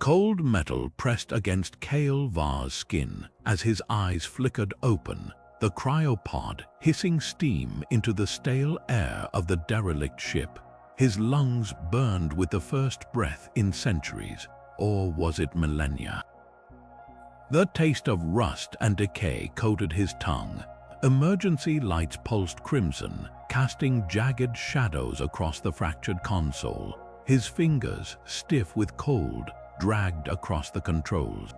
Cold metal pressed against Kael-Var's skin as his eyes flickered open, the cryopod hissing steam into the stale air of the derelict ship. His lungs burned with the first breath in centuries, or was it millennia? The taste of rust and decay coated his tongue. Emergency lights pulsed crimson, casting jagged shadows across the fractured console. His fingers, stiff with cold, dragged across the controls.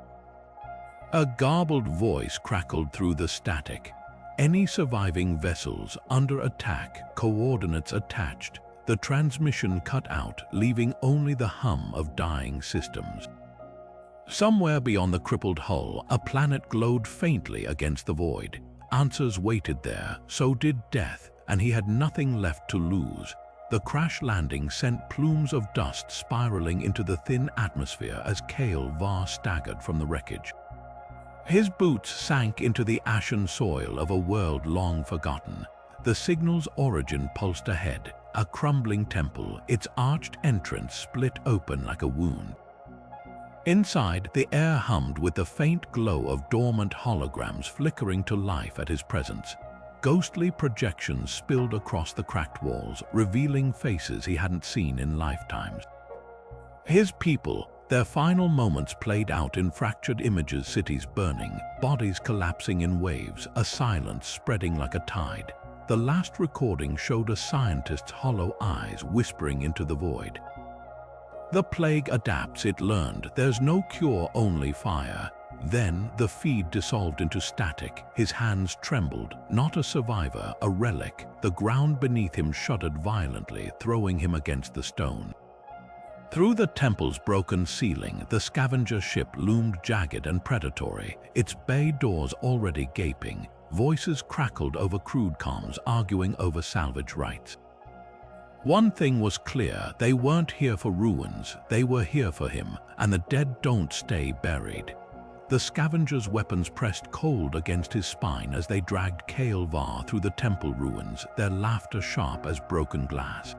A garbled voice crackled through the static. Any surviving vessels under attack, coordinates attached. The transmission cut out, leaving only the hum of dying systems. Somewhere beyond the crippled hull, a planet glowed faintly against the void. Answers waited there, so did death, and he had nothing left to lose. The crash landing sent plumes of dust spiraling into the thin atmosphere as Kael-Var staggered from the wreckage. His boots sank into the ashen soil of a world long forgotten. The signal's origin pulsed ahead, a crumbling temple, its arched entrance split open like a wound. Inside, the air hummed with the faint glow of dormant holograms flickering to life at his presence. Ghostly projections spilled across the cracked walls, revealing faces he hadn't seen in lifetimes. His people, their final moments played out in fractured images, cities burning, bodies collapsing in waves, a silence spreading like a tide. The last recording showed a scientist's hollow eyes whispering into the void. The plague adapts, it learned. There's no cure, only fire. Then the feed dissolved into static. His hands trembled. Not a survivor, a relic. The ground beneath him shuddered violently, throwing him against the stone. Through the temple's broken ceiling, the scavenger ship loomed jagged and predatory, its bay doors already gaping. Voices crackled over crude comms, arguing over salvage rights. One thing was clear, they weren't here for ruins, they were here for him, and the dead don't stay buried. The scavengers' weapons pressed cold against his spine as they dragged Kael-Var through the temple ruins, their laughter sharp as broken glass.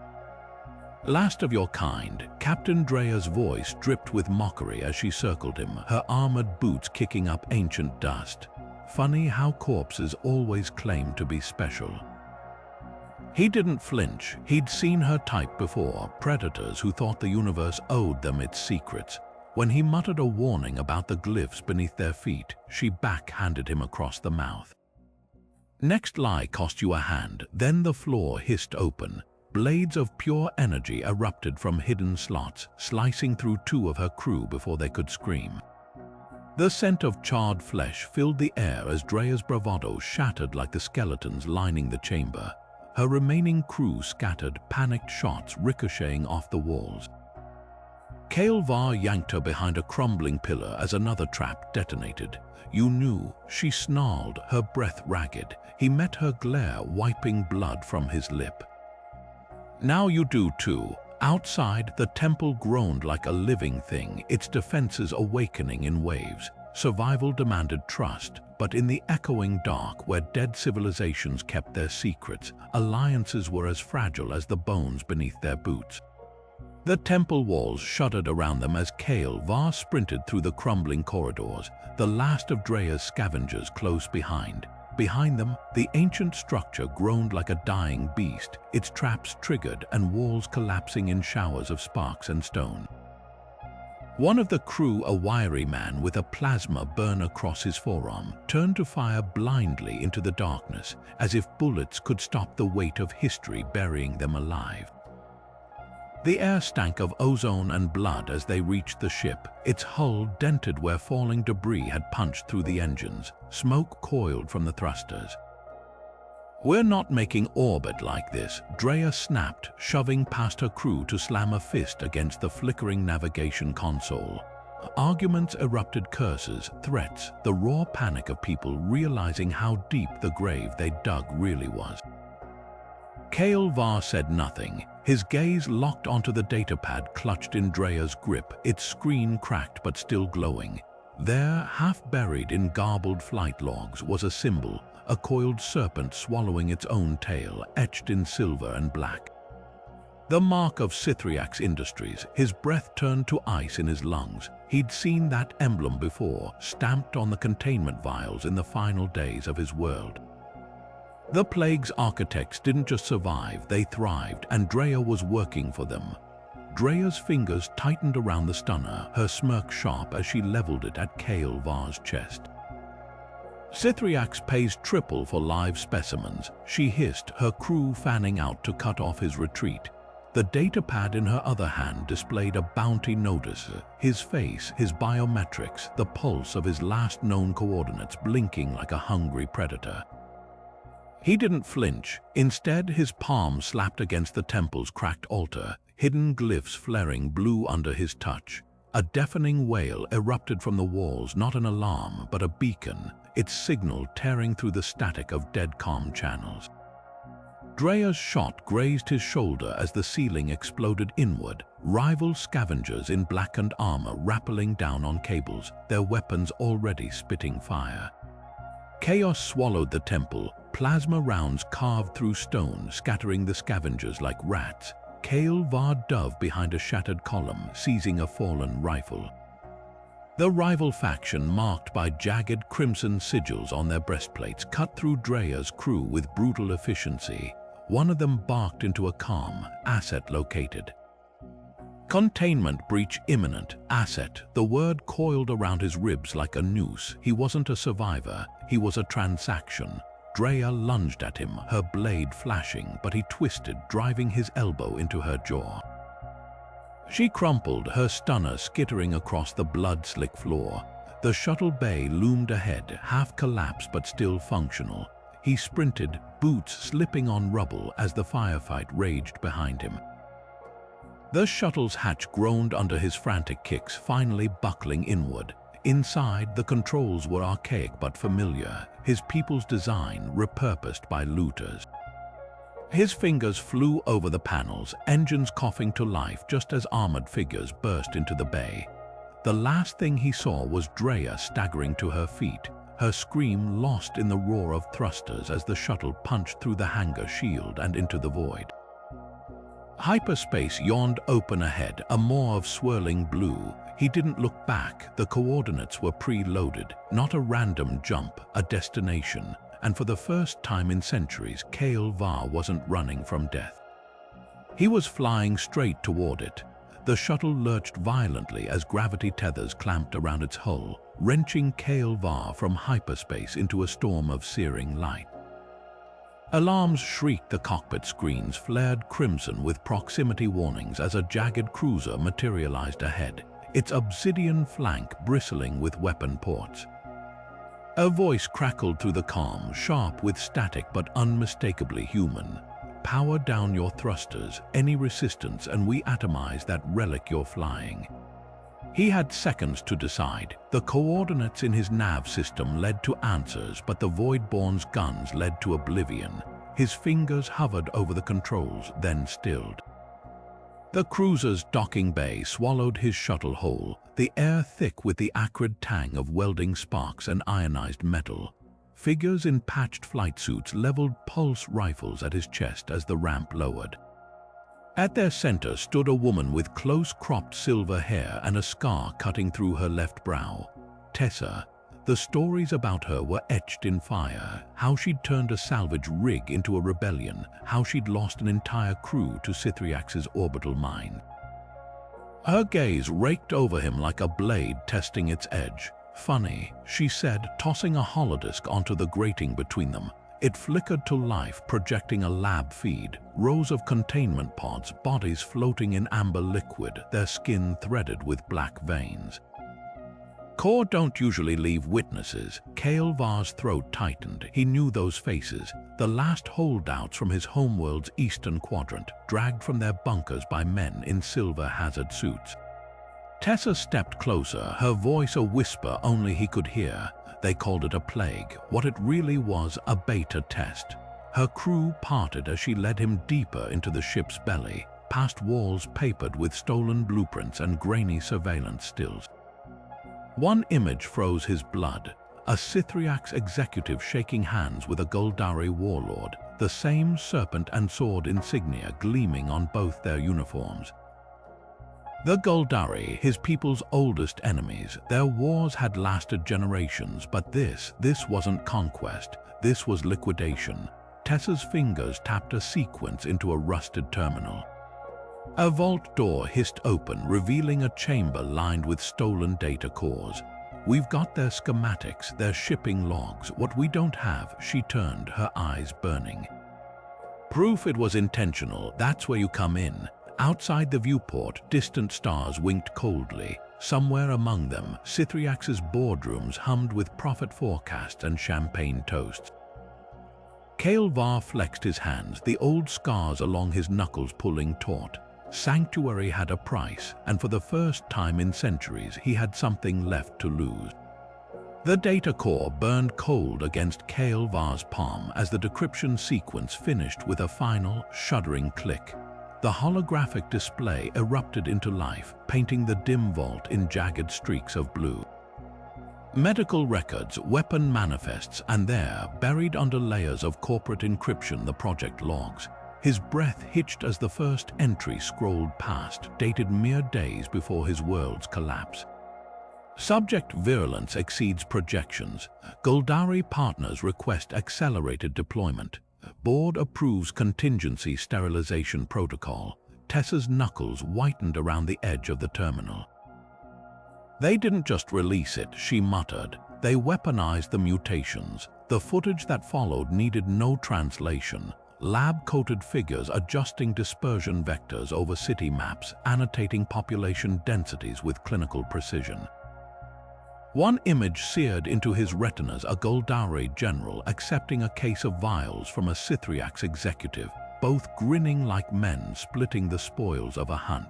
Last of your kind, Captain Drea's voice dripped with mockery as she circled him, her armored boots kicking up ancient dust. Funny how corpses always claim to be special. He didn't flinch. He'd seen her type before, predators who thought the universe owed them its secrets. When he muttered a warning about the glyphs beneath their feet, she backhanded him across the mouth. Next lie cost you a hand, then the floor hissed open. Blades of pure energy erupted from hidden slots, slicing through two of her crew before they could scream. The scent of charred flesh filled the air as Drea's bravado shattered like the skeletons lining the chamber. Her remaining crew scattered, panicked shots ricocheting off the walls. Kael-Var yanked her behind a crumbling pillar as another trap detonated. You knew, she snarled, her breath ragged. He met her glare, wiping blood from his lip. Now you do too. Outside, the temple groaned like a living thing, its defenses awakening in waves. Survival demanded trust, but in the echoing dark where dead civilizations kept their secrets, alliances were as fragile as the bones beneath their boots. The temple walls shuddered around them as Kael-Var sprinted through the crumbling corridors, the last of Drea's scavengers close behind. Behind them, the ancient structure groaned like a dying beast, its traps triggered and walls collapsing in showers of sparks and stone. One of the crew, a wiry man with a plasma burn across his forearm, turned to fire blindly into the darkness, as if bullets could stop the weight of history burying them alive. The air stank of ozone and blood as they reached the ship, its hull dented where falling debris had punched through the engines. Smoke coiled from the thrusters. We're not making orbit like this, Drea snapped, shoving past her crew to slam a fist against the flickering navigation console. Arguments erupted, curses, threats, the raw panic of people realizing how deep the grave they dug really was. Kael-Var said nothing, his gaze locked onto the datapad clutched in Drea's grip, its screen cracked but still glowing. There, half buried in garbled flight logs, was a symbol, a coiled serpent swallowing its own tail, etched in silver and black. The mark of Sithriak's industries, his breath turned to ice in his lungs. He'd seen that emblem before, stamped on the containment vials in the final days of his world. The plague's architects didn't just survive, they thrived, and Drea was working for them. Drea's fingers tightened around the stunner, her smirk sharp as she leveled it at Kael-Var's chest. Sithriax pays triple for live specimens, she hissed, her crew fanning out to cut off his retreat. The datapad in her other hand displayed a bounty notice, his face, his biometrics, the pulse of his last known coordinates blinking like a hungry predator. He didn't flinch. Instead, his palm slapped against the temple's cracked altar, hidden glyphs flaring blue under his touch. A deafening wail erupted from the walls, not an alarm, but a beacon, its signal tearing through the static of dead comm channels. Drea's shot grazed his shoulder as the ceiling exploded inward, rival scavengers in blackened armor rappelling down on cables, their weapons already spitting fire. Chaos swallowed the temple, plasma rounds carved through stone, scattering the scavengers like rats. Kael-Var dove behind a shattered column, seizing a fallen rifle. The rival faction, marked by jagged crimson sigils on their breastplates, cut through Drea's crew with brutal efficiency. One of them barked into a comm, asset located. Containment breach imminent, asset. The word coiled around his ribs like a noose. He wasn't a survivor, he was a transaction. Drea lunged at him, her blade flashing, but he twisted, driving his elbow into her jaw. She crumpled, her stunner skittering across the blood-slick floor. The shuttle bay loomed ahead, half collapsed but still functional. He sprinted, boots slipping on rubble as the firefight raged behind him. The shuttle's hatch groaned under his frantic kicks, finally buckling inward. Inside, the controls were archaic but familiar, his people's design repurposed by looters. His fingers flew over the panels, engines coughing to life just as armored figures burst into the bay. The last thing he saw was Drea staggering to her feet, her scream lost in the roar of thrusters as the shuttle punched through the hangar shield and into the void. Hyperspace yawned open ahead, a maw of swirling blue. He didn't look back. The coordinates were pre-loaded, not a random jump, a destination. And for the first time in centuries, Kael-Var wasn't running from death. He was flying straight toward it. The shuttle lurched violently as gravity tethers clamped around its hull, wrenching Kael-Var from hyperspace into a storm of searing light. Alarms shrieked, the cockpit screens flared crimson with proximity warnings as a jagged cruiser materialized ahead, its obsidian flank bristling with weapon ports. A voice crackled through the comm, sharp with static but unmistakably human. Power down your thrusters, any resistance, and we atomize that relic you're flying. He had seconds to decide. The coordinates in his nav system led to answers, but the Voidborn's guns led to oblivion. His fingers hovered over the controls, then stilled. The cruiser's docking bay swallowed his shuttle whole, the air thick with the acrid tang of welding sparks and ionized metal. Figures in patched flight suits leveled pulse rifles at his chest as the ramp lowered. At their center stood a woman with close-cropped silver hair and a scar cutting through her left brow. Tessa. The stories about her were etched in fire, how she'd turned a salvage rig into a rebellion, how she'd lost an entire crew to Sithriax's orbital mine. Her gaze raked over him like a blade testing its edge. Funny, she said, tossing a holodisc onto the grating between them. It flickered to life, projecting a lab feed, rows of containment pods, bodies floating in amber liquid, their skin threaded with black veins. Core don't usually leave witnesses. Kael-Var's throat tightened. He knew those faces, the last holdouts from his homeworld's eastern quadrant, dragged from their bunkers by men in silver hazard suits. Tessa stepped closer, her voice a whisper only he could hear. They called it a plague. What it really was, a beta test. Her crew parted as she led him deeper into the ship's belly, past walls papered with stolen blueprints and grainy surveillance stills. One image froze his blood, a Sithriax executive shaking hands with a Guldari warlord, the same serpent and sword insignia gleaming on both their uniforms. The Guldari, his people's oldest enemies, their wars had lasted generations, but this wasn't conquest, this was liquidation. Tessa's fingers tapped a sequence into a rusted terminal. A vault door hissed open, revealing a chamber lined with stolen data cores. "We've got their schematics, their shipping logs. What we don't have," she turned, her eyes burning. "Proof it was intentional, that's where you come in." Outside the viewport, distant stars winked coldly. Somewhere among them, Cythriax's boardrooms hummed with profit forecasts and champagne toasts. Kael-Var flexed his hands, the old scars along his knuckles pulling taut. Sanctuary had a price, and for the first time in centuries, he had something left to lose. The data core burned cold against Kael-Var's palm as the decryption sequence finished with a final, shuddering click. The holographic display erupted into life, painting the dim vault in jagged streaks of blue. Medical records, weapon manifests, and there, buried under layers of corporate encryption, the project logs. His breath hitched as the first entry scrolled past, dated mere days before his world's collapse. Subject virulence exceeds projections. Guldari partners request accelerated deployment. Board approves contingency sterilization protocol. Tessa's knuckles whitened around the edge of the terminal. "They didn't just release it," she muttered. "They weaponized the mutations." The footage that followed needed no translation. Lab-coated figures adjusting dispersion vectors over city maps, annotating population densities with clinical precision. One image seared into his retinas, a Guldari general accepting a case of vials from a Cythriax executive, both grinning like men splitting the spoils of a hunt.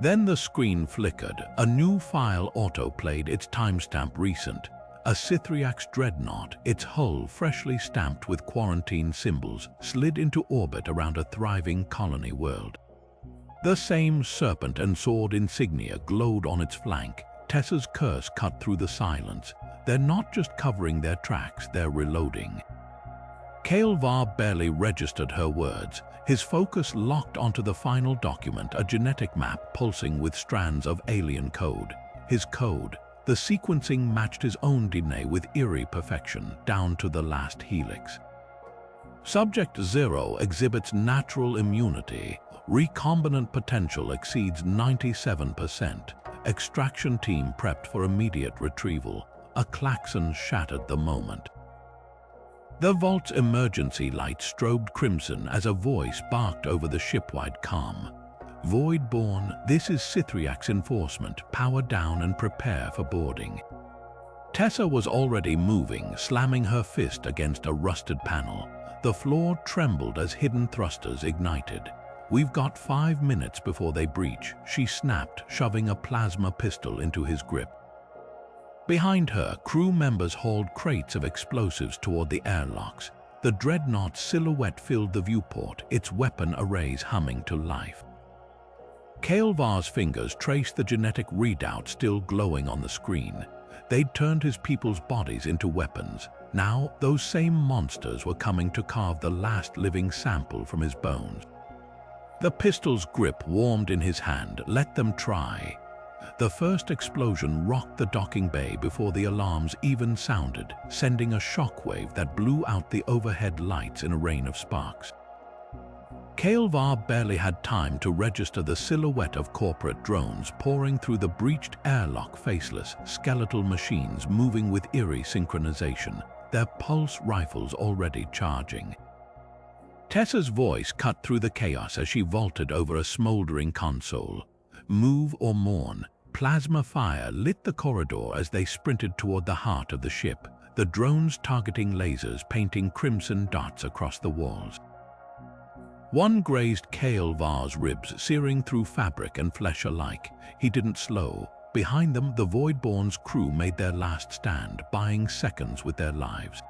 Then the screen flickered. A new file auto-played, its timestamp recent. A Cythriax dreadnought, its hull freshly stamped with quarantine symbols, slid into orbit around a thriving colony world. The same serpent and sword insignia glowed on its flank. Tessa's curse cut through the silence. They're not just covering their tracks, they're reloading. Kael-Var barely registered her words. His focus locked onto the final document, a genetic map pulsing with strands of alien code. His code, the sequencing matched his own DNA with eerie perfection, down to the last helix. Subject 0 exhibits natural immunity. Recombinant potential exceeds 97%. Extraction team prepped for immediate retrieval. A klaxon shattered the moment. The vault's emergency light strobed crimson as a voice barked over the shipwide calm. "Voidborn, this is Cythriax enforcement. Power down and prepare for boarding." Tessa was already moving, slamming her fist against a rusted panel. The floor trembled as hidden thrusters ignited. "We've got 5 minutes before they breach," she snapped, shoving a plasma pistol into his grip. Behind her, crew members hauled crates of explosives toward the airlocks. The dreadnought's silhouette filled the viewport, its weapon arrays humming to life. Kael-Var's fingers traced the genetic readout still glowing on the screen. They'd turned his people's bodies into weapons. Now, those same monsters were coming to carve the last living sample from his bones. The pistol's grip warmed in his hand. "Let them try." The first explosion rocked the docking bay before the alarms even sounded, sending a shockwave that blew out the overhead lights in a rain of sparks. Kael-Var barely had time to register the silhouette of corporate drones pouring through the breached airlock, faceless, skeletal machines moving with eerie synchronization, their pulse rifles already charging. Tessa's voice cut through the chaos as she vaulted over a smoldering console. "Move or mourn." Plasma fire lit the corridor as they sprinted toward the heart of the ship, the drones targeting lasers painting crimson dots across the walls. One grazed Kael-Var's ribs, searing through fabric and flesh alike. He didn't slow. Behind them, the Voidborn's crew made their last stand, buying seconds with their lives.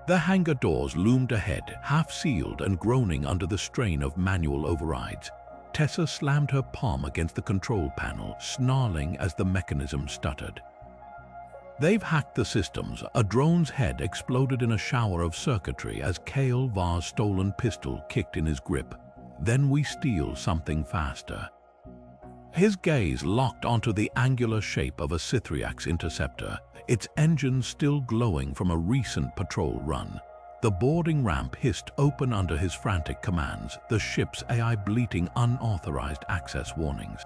The hangar doors loomed ahead, half-sealed and groaning under the strain of manual overrides. Tessa slammed her palm against the control panel, snarling as the mechanism stuttered. They've hacked the systems. A drone's head exploded in a shower of circuitry as Kael-Var's stolen pistol kicked in his grip. Then we steal something faster. His gaze locked onto the angular shape of a Sithriak's interceptor, its engine still glowing from a recent patrol run. The boarding ramp hissed open under his frantic commands, the ship's AI bleating unauthorized access warnings.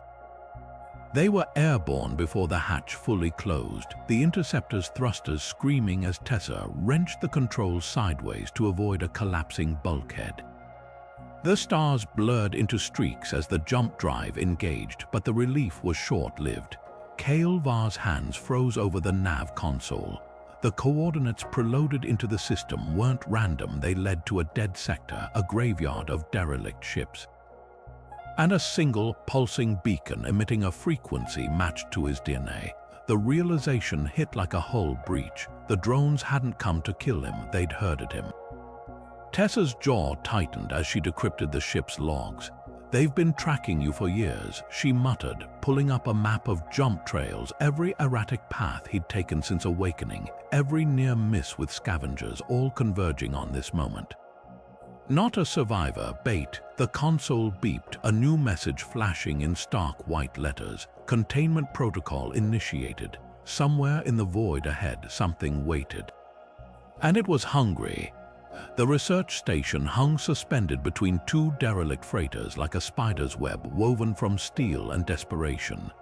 They were airborne before the hatch fully closed, the interceptor's thrusters screaming as Tessa wrenched the controls sideways to avoid a collapsing bulkhead. The stars blurred into streaks as the jump drive engaged, but the relief was short-lived. Kael-Var's hands froze over the nav console. The coordinates preloaded into the system weren't random, they led to a dead sector, a graveyard of derelict ships. And a single, pulsing beacon emitting a frequency matched to his DNA. The realization hit like a hull breach. The drones hadn't come to kill him, they'd herded him. Tessa's jaw tightened as she decrypted the ship's logs. "They've been tracking you for years," she muttered, pulling up a map of jump trails, every erratic path he'd taken since awakening, every near miss with scavengers, all converging on this moment. Not a survivor, bait. The console beeped, a new message flashing in stark white letters. Containment protocol initiated. Somewhere in the void ahead, something waited. And it was hungry. The research station hung suspended between two derelict freighters like a spider's web woven from steel and desperation.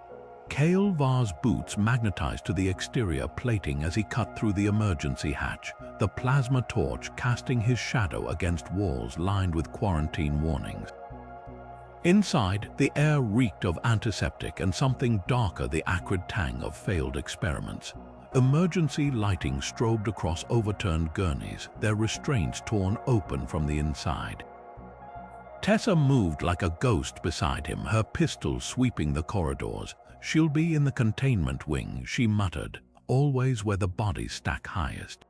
Kael-Var's boots magnetized to the exterior plating as he cut through the emergency hatch, the plasma torch casting his shadow against walls lined with quarantine warnings. Inside, the air reeked of antiseptic and something darker, the acrid tang of failed experiments. Emergency lighting strobed across overturned gurneys, their restraints torn open from the inside. Tessa moved like a ghost beside him, her pistol sweeping the corridors. "She'll be in the containment wing," she muttered, "always where the bodies stack highest."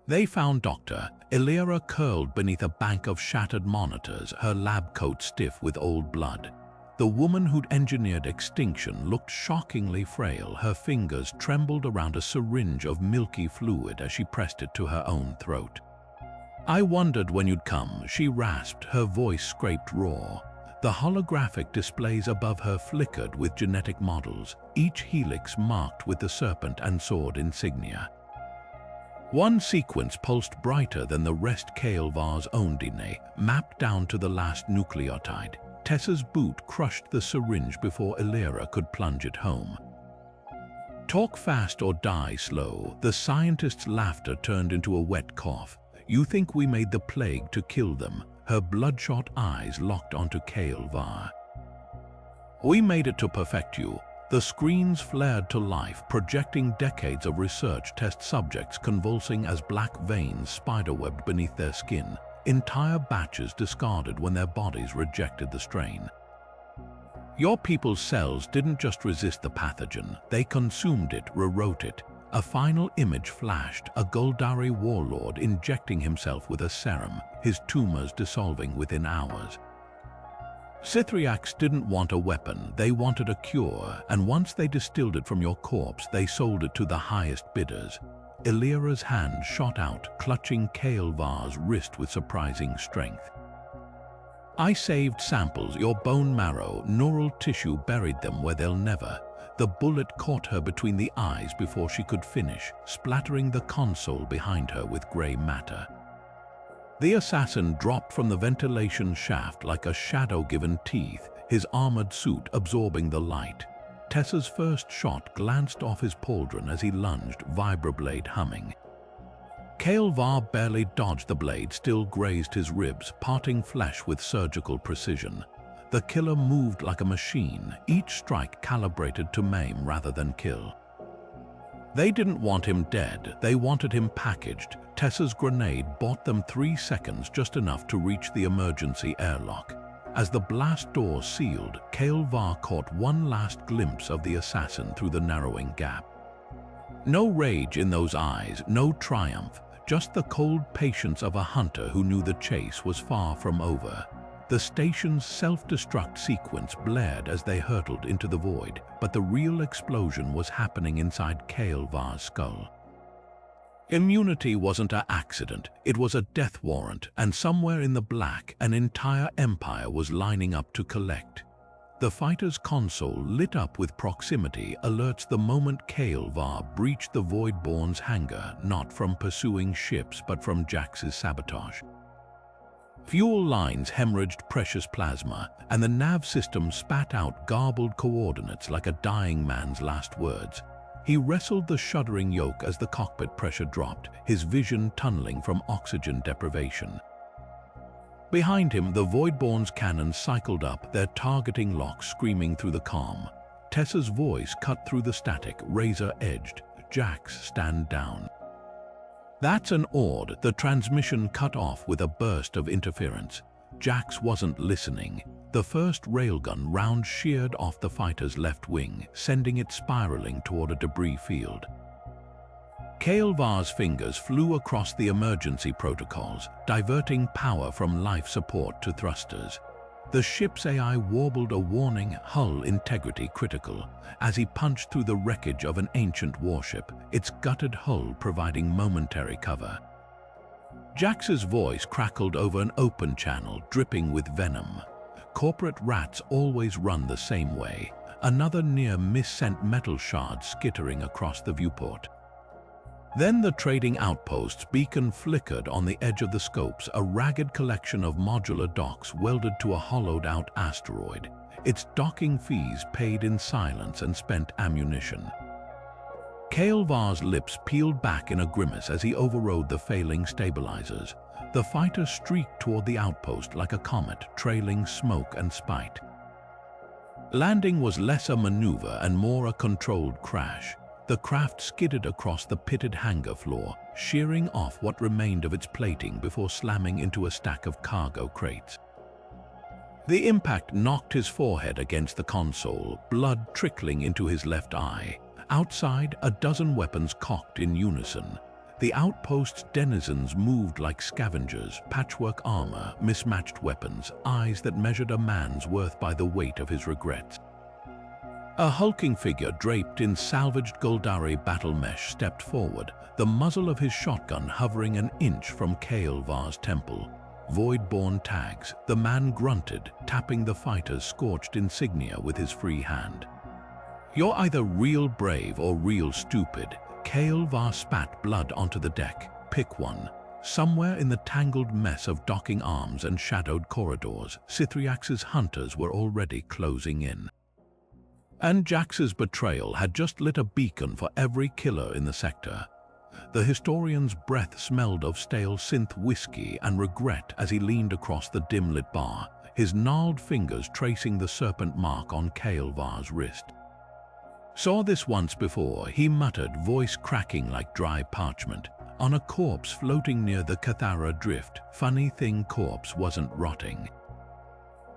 They found Dr. Illyra curled beneath a bank of shattered monitors, her lab coat stiff with old blood. The woman who'd engineered extinction looked shockingly frail. Her fingers trembled around a syringe of milky fluid as she pressed it to her own throat. "I wondered when you'd come," she rasped, her voice scraped raw. The holographic displays above her flickered with genetic models, each helix marked with the serpent and sword insignia. One sequence pulsed brighter than the rest, Kael-Var's own DNA, mapped down to the last nucleotide. Tessa's boot crushed the syringe before Illyra could plunge it home. "Talk fast or die slow." The scientist's laughter turned into a wet cough. "You think we made the plague to kill them?" Her bloodshot eyes locked onto Kael-Var. "We made it to perfect you." The screens flared to life, projecting decades of research test subjects convulsing as black veins spiderwebbed beneath their skin, entire batches discarded when their bodies rejected the strain. "Your people's cells didn't just resist the pathogen, they consumed it, rewrote it." A final image flashed, a Guldari warlord injecting himself with a serum, his tumors dissolving within hours. Sithriaks didn't want a weapon, they wanted a cure, and once they distilled it from your corpse, they sold it to the highest bidders. Illyra's hand shot out, clutching Kael-Var's wrist with surprising strength. "I saved samples, your bone marrow, neural tissue, buried them where they'll never." The bullet caught her between the eyes before she could finish, splattering the console behind her with gray matter. The assassin dropped from the ventilation shaft like a shadow given teeth, his armored suit absorbing the light. Tessa's first shot glanced off his pauldron as he lunged, vibroblade humming. Kael-Var barely dodged the blade, still grazed his ribs, parting flesh with surgical precision. The killer moved like a machine, each strike calibrated to maim rather than kill. They didn't want him dead, they wanted him packaged. Tessa's grenade bought them 3 seconds, just enough to reach the emergency airlock. As the blast door sealed, Kael-Var caught one last glimpse of the assassin through the narrowing gap. No rage in those eyes, no triumph, just the cold patience of a hunter who knew the chase was far from over. The station's self-destruct sequence blared as they hurtled into the void, but the real explosion was happening inside Kael-Var's skull. Immunity wasn't an accident, it was a death warrant, and somewhere in the black, an entire empire was lining up to collect. The fighter's console, lit up with proximity, alerts the moment Kael-Var breached the Voidborn's hangar, not from pursuing ships but from Jax's sabotage. Fuel lines hemorrhaged precious plasma, and the nav system spat out garbled coordinates like a dying man's last words. He wrestled the shuddering yoke as the cockpit pressure dropped, his vision tunneling from oxygen deprivation. Behind him, the Voidborn's cannons cycled up, their targeting locks screaming through the calm. Tessa's voice cut through the static, razor-edged. "Jax, stand down." That's an order. The transmission cut off with a burst of interference. Jax wasn't listening. The first railgun round sheared off the fighter's left wing, sending it spiraling toward a debris field. Kael-Var's fingers flew across the emergency protocols, diverting power from life support to thrusters. The ship's AI warbled a warning, hull integrity critical, as he punched through the wreckage of an ancient warship, its gutted hull providing momentary cover. Jax's voice crackled over an open channel, dripping with venom. Corporate rats always run the same way. Another near-miss sent metal shards skittering across the viewport. Then the trading outpost's beacon flickered on the edge of the scopes, a ragged collection of modular docks welded to a hollowed-out asteroid, its docking fees paid in silence and spent ammunition. Kael-Var's lips peeled back in a grimace as he overrode the failing stabilizers. The fighter streaked toward the outpost like a comet, trailing smoke and spite. Landing was less a maneuver and more a controlled crash. The craft skidded across the pitted hangar floor, shearing off what remained of its plating before slamming into a stack of cargo crates. The impact knocked his forehead against the console, blood trickling into his left eye. Outside, a dozen weapons cocked in unison. The outpost's denizens moved like scavengers, patchwork armor, mismatched weapons, eyes that measured a man's worth by the weight of his regrets. A hulking figure draped in salvaged Goldari battle mesh stepped forward, the muzzle of his shotgun hovering an inch from Kael-Var's temple. Voidborn tags, the man grunted, tapping the fighter's scorched insignia with his free hand. "You're either real brave or real stupid." Kael-Var spat blood onto the deck. "Pick one." Somewhere in the tangled mess of docking arms and shadowed corridors, Sithriax's hunters were already closing in. And Jax's betrayal had just lit a beacon for every killer in the sector. The historian's breath smelled of stale synth whiskey and regret as he leaned across the dim-lit bar, his gnarled fingers tracing the serpent mark on Kael-Var's wrist. "Saw this once before," he muttered, voice cracking like dry parchment, "on a corpse floating near the Cathara drift. Funny thing, corpse wasn't rotting.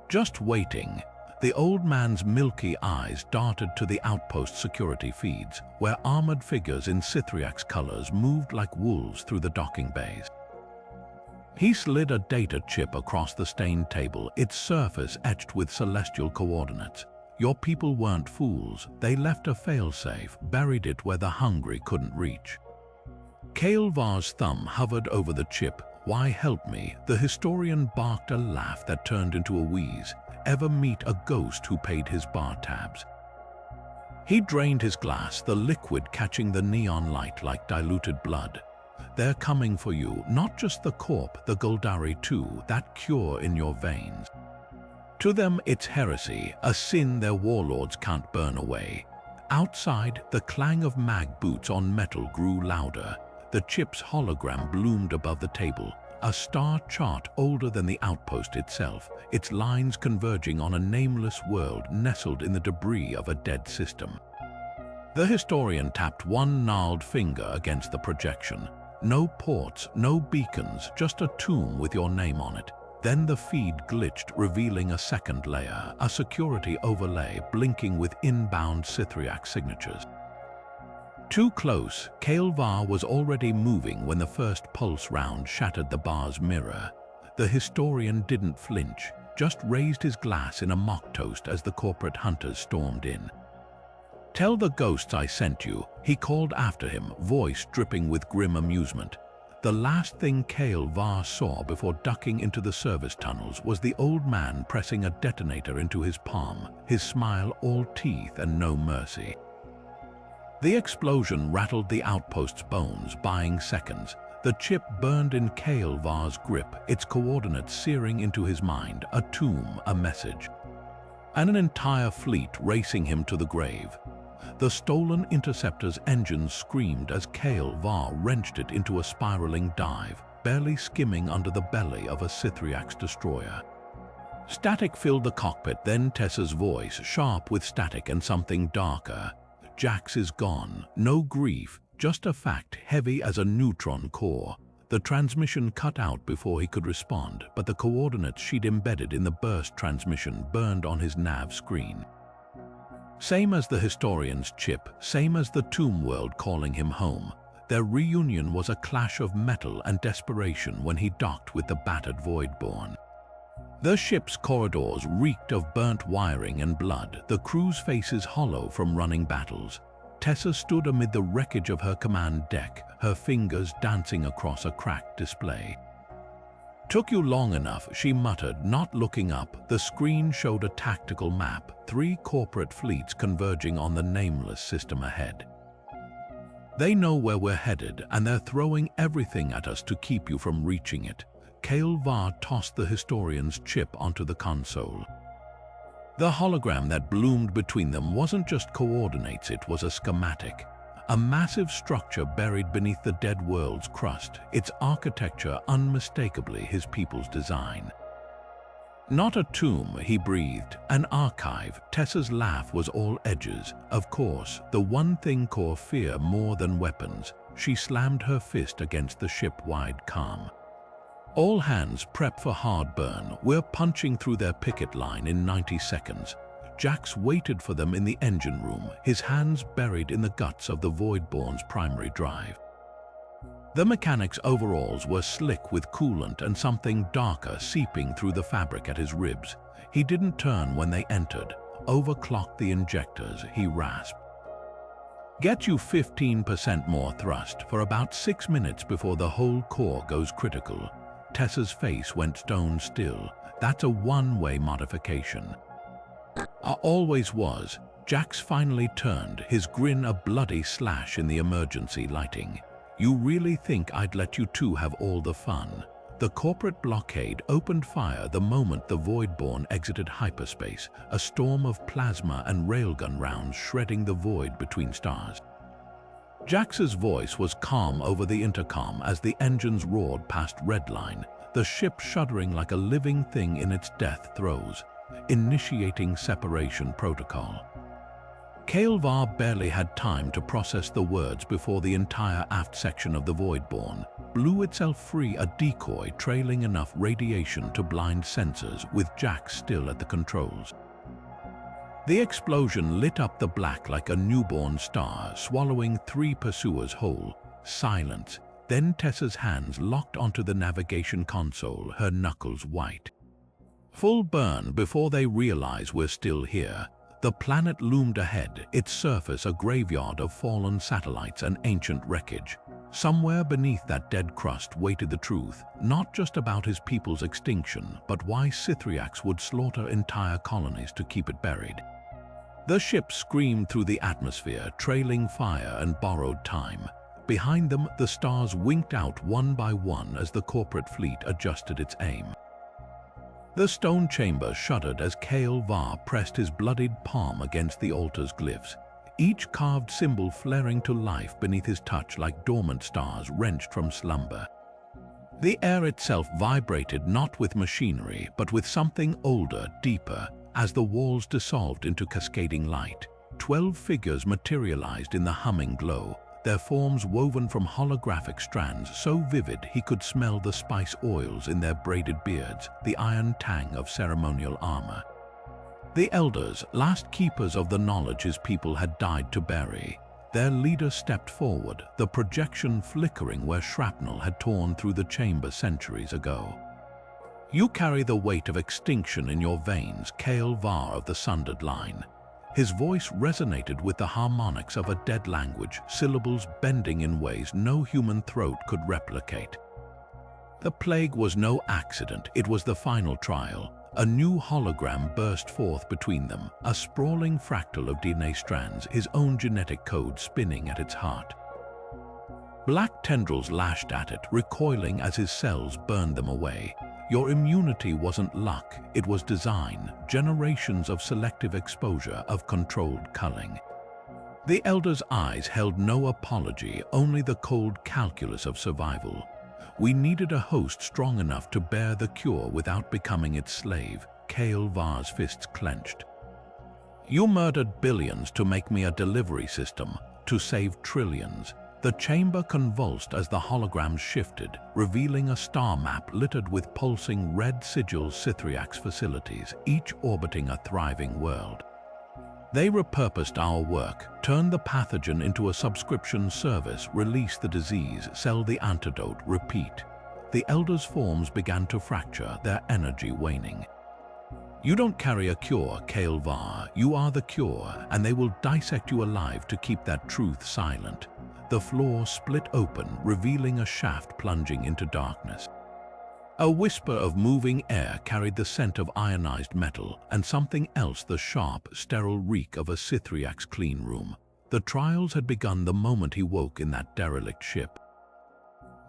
Just waiting." The old man's milky eyes darted to the outpost security feeds, where armored figures in Sithriax colors moved like wolves through the docking bays. He slid a data chip across the stained table, its surface etched with celestial coordinates. "Your people weren't fools. They left a failsafe, buried it where the hungry couldn't reach." Kael-Var's thumb hovered over the chip. "Why help me?" The historian barked a laugh that turned into a wheeze. "Ever meet a ghost who paid his bar tabs?" He drained his glass, the liquid catching the neon light like diluted blood. "They're coming for you, not just the corp, the Goldari too, that cure in your veins. To them it's heresy, a sin their warlords can't burn away." Outside, the clang of mag boots on metal grew louder. The chip's hologram bloomed above the table, a star chart older than the outpost itself, its lines converging on a nameless world nestled in the debris of a dead system. The historian tapped one gnarled finger against the projection. No ports, no beacons, just a tomb with your name on it. Then the feed glitched, revealing a second layer, a security overlay blinking with inbound Sithriax signatures. Too close, Kael-Var was already moving when the first pulse round shattered the bar's mirror. The historian didn't flinch. just raised his glass in a mock toast as the corporate hunters stormed in. "Tell the ghosts I sent you," he called after him, voice dripping with grim amusement. The last thing Kael-Var saw before ducking into the service tunnels was the old man pressing a detonator into his palm, his smile all teeth and no mercy. The explosion rattled the outpost's bones, buying seconds. The chip burned in Kael-Var's grip, its coordinates searing into his mind, a tomb, a message. And an entire fleet racing him to the grave. The stolen interceptor's engines screamed as Kael-Var wrenched it into a spiraling dive, barely skimming under the belly of a Sithriax destroyer. Static filled the cockpit, then Tessa's voice, sharp with static and something darker. "Jax is gone. No grief, just a fact heavy as a neutron core." The transmission cut out before he could respond, but the coordinates she'd embedded in the burst transmission burned on his nav screen. Same as the historian's chip, same as the tomb world calling him home. Their reunion was a clash of metal and desperation when he docked with the battered Voidborn. The ship's corridors reeked of burnt wiring and blood, the crew's faces hollow from running battles. Tessa stood amid the wreckage of her command deck, her fingers dancing across a cracked display. "Took you long enough," she muttered, not looking up. The screen showed a tactical map, 3 corporate fleets converging on the nameless system ahead. "They know where we're headed, and they're throwing everything at us to keep you from reaching it." Kael-Var tossed the historian's chip onto the console. The hologram that bloomed between them wasn't just coordinates, it was a schematic. A massive structure buried beneath the dead world's crust, its architecture unmistakably his people's design. "Not a tomb," he breathed, "an archive." Tessa's laugh was all edges. Of course, the one thing Core fear more than weapons. She slammed her fist against the ship-wide calm. "All hands prep for hard burn. We're punching through their picket line in 90 seconds. Jax waited for them in the engine room, his hands buried in the guts of the Voidborn's primary drive. The mechanic's overalls were slick with coolant and something darker seeping through the fabric at his ribs. He didn't turn when they entered. "Overclocked the injectors," he rasped. "Get you 15% more thrust for about 6 minutes before the whole core goes critical." Tessa's face went stone still. "That's a one-way modification." Always was. Jax finally turned, his grin a bloody slash in the emergency lighting. "You really think I'd let you two have all the fun?" The corporate blockade opened fire the moment the Voidborn exited hyperspace, a storm of plasma and railgun rounds shredding the void between stars. Jax's voice was calm over the intercom as the engines roared past Redline, the ship shuddering like a living thing in its death throes. "Initiating separation protocol." Kael-Var barely had time to process the words before the entire aft section of the Voidborn blew itself free, a decoy trailing enough radiation to blind sensors, with Jax still at the controls. The explosion lit up the black like a newborn star, swallowing 3 pursuers whole. Silence. Then Tessa's hands locked onto the navigation console, her knuckles white. Full burn before they realize we're still here. The planet loomed ahead, its surface a graveyard of fallen satellites and ancient wreckage. Somewhere beneath that dead crust waited the truth, not just about his people's extinction, but why Sithriax would slaughter entire colonies to keep it buried. The ship screamed through the atmosphere, trailing fire and borrowed time. Behind them, the stars winked out one by one as the corporate fleet adjusted its aim. The stone chamber shuddered as Kael-Var pressed his bloodied palm against the altar's glyphs, each carved symbol flaring to life beneath his touch like dormant stars wrenched from slumber. The air itself vibrated not with machinery, but with something older, deeper, as the walls dissolved into cascading light. 12 figures materialized in the humming glow, their forms woven from holographic strands so vivid he could smell the spice oils in their braided beards, the iron tang of ceremonial armor. The elders, last keepers of the knowledge his people had died to bury. Their leader stepped forward, the projection flickering where shrapnel had torn through the chamber centuries ago. You carry the weight of extinction in your veins, Kael-Var of the Sundered Line. His voice resonated with the harmonics of a dead language, syllables bending in ways no human throat could replicate. The plague was no accident, it was the final trial. A new hologram burst forth between them, a sprawling fractal of DNA strands, his own genetic code spinning at its heart. Black tendrils lashed at it, recoiling as his cells burned them away. Your immunity wasn't luck, it was design, generations of selective exposure, of controlled culling. The Elder's eyes held no apology, only the cold calculus of survival. We needed a host strong enough to bear the cure without becoming its slave. Kael-Var's fists clenched. You murdered billions to make me a delivery system, to save trillions. The chamber convulsed as the holograms shifted, revealing a star map littered with pulsing red sigils, Cythriak's facilities, each orbiting a thriving world. They repurposed our work, turned the pathogen into a subscription service, release the disease, sell the antidote, repeat. The Elder's forms began to fracture, their energy waning. You don't carry a cure, Kael-Var. You are the cure, and they will dissect you alive to keep that truth silent. The floor split open, revealing a shaft plunging into darkness. A whisper of moving air carried the scent of ionized metal, and something else, the sharp, sterile reek of a Cythriak's clean room. The trials had begun the moment he woke in that derelict ship.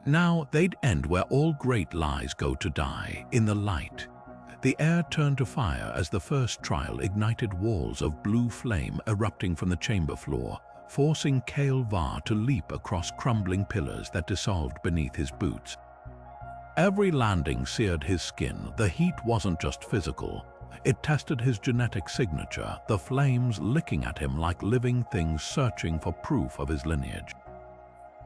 Now they'd end where all great lies go to die, in the light. The air turned to fire as the first trial ignited walls of blue flame erupting from the chamber floor, forcing Kael-Var to leap across crumbling pillars that dissolved beneath his boots. Every landing seared his skin. The heat wasn't just physical. It tested his genetic signature, the flames licking at him like living things searching for proof of his lineage.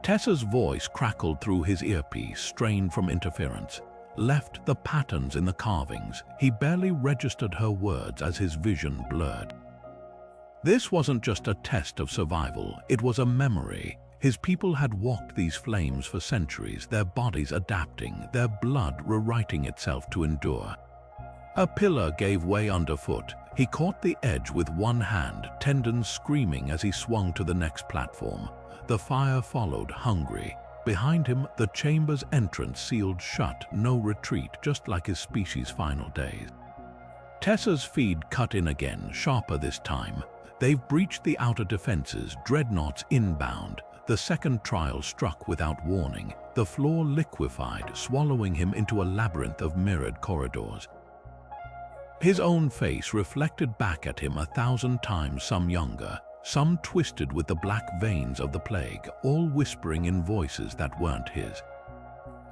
Tessa's voice crackled through his earpiece, strained from interference. Left the patterns in the carvings. He barely registered her words as his vision blurred. This wasn't just a test of survival, it was a memory. His people had walked these flames for centuries, their bodies adapting, their blood rewriting itself to endure. A pillar gave way underfoot. He caught the edge with one hand, tendons screaming as he swung to the next platform. The fire followed, hungry. Behind him, the chamber's entrance sealed shut, no retreat, just like his species' final days. Tessa's feed cut in again, sharper this time. They've breached the outer defenses, dreadnoughts inbound. The second trial struck without warning. The floor liquefied, swallowing him into a labyrinth of mirrored corridors. His own face reflected back at him 1,000 times, some younger, some twisted with the black veins of the plague, all whispering in voices that weren't his.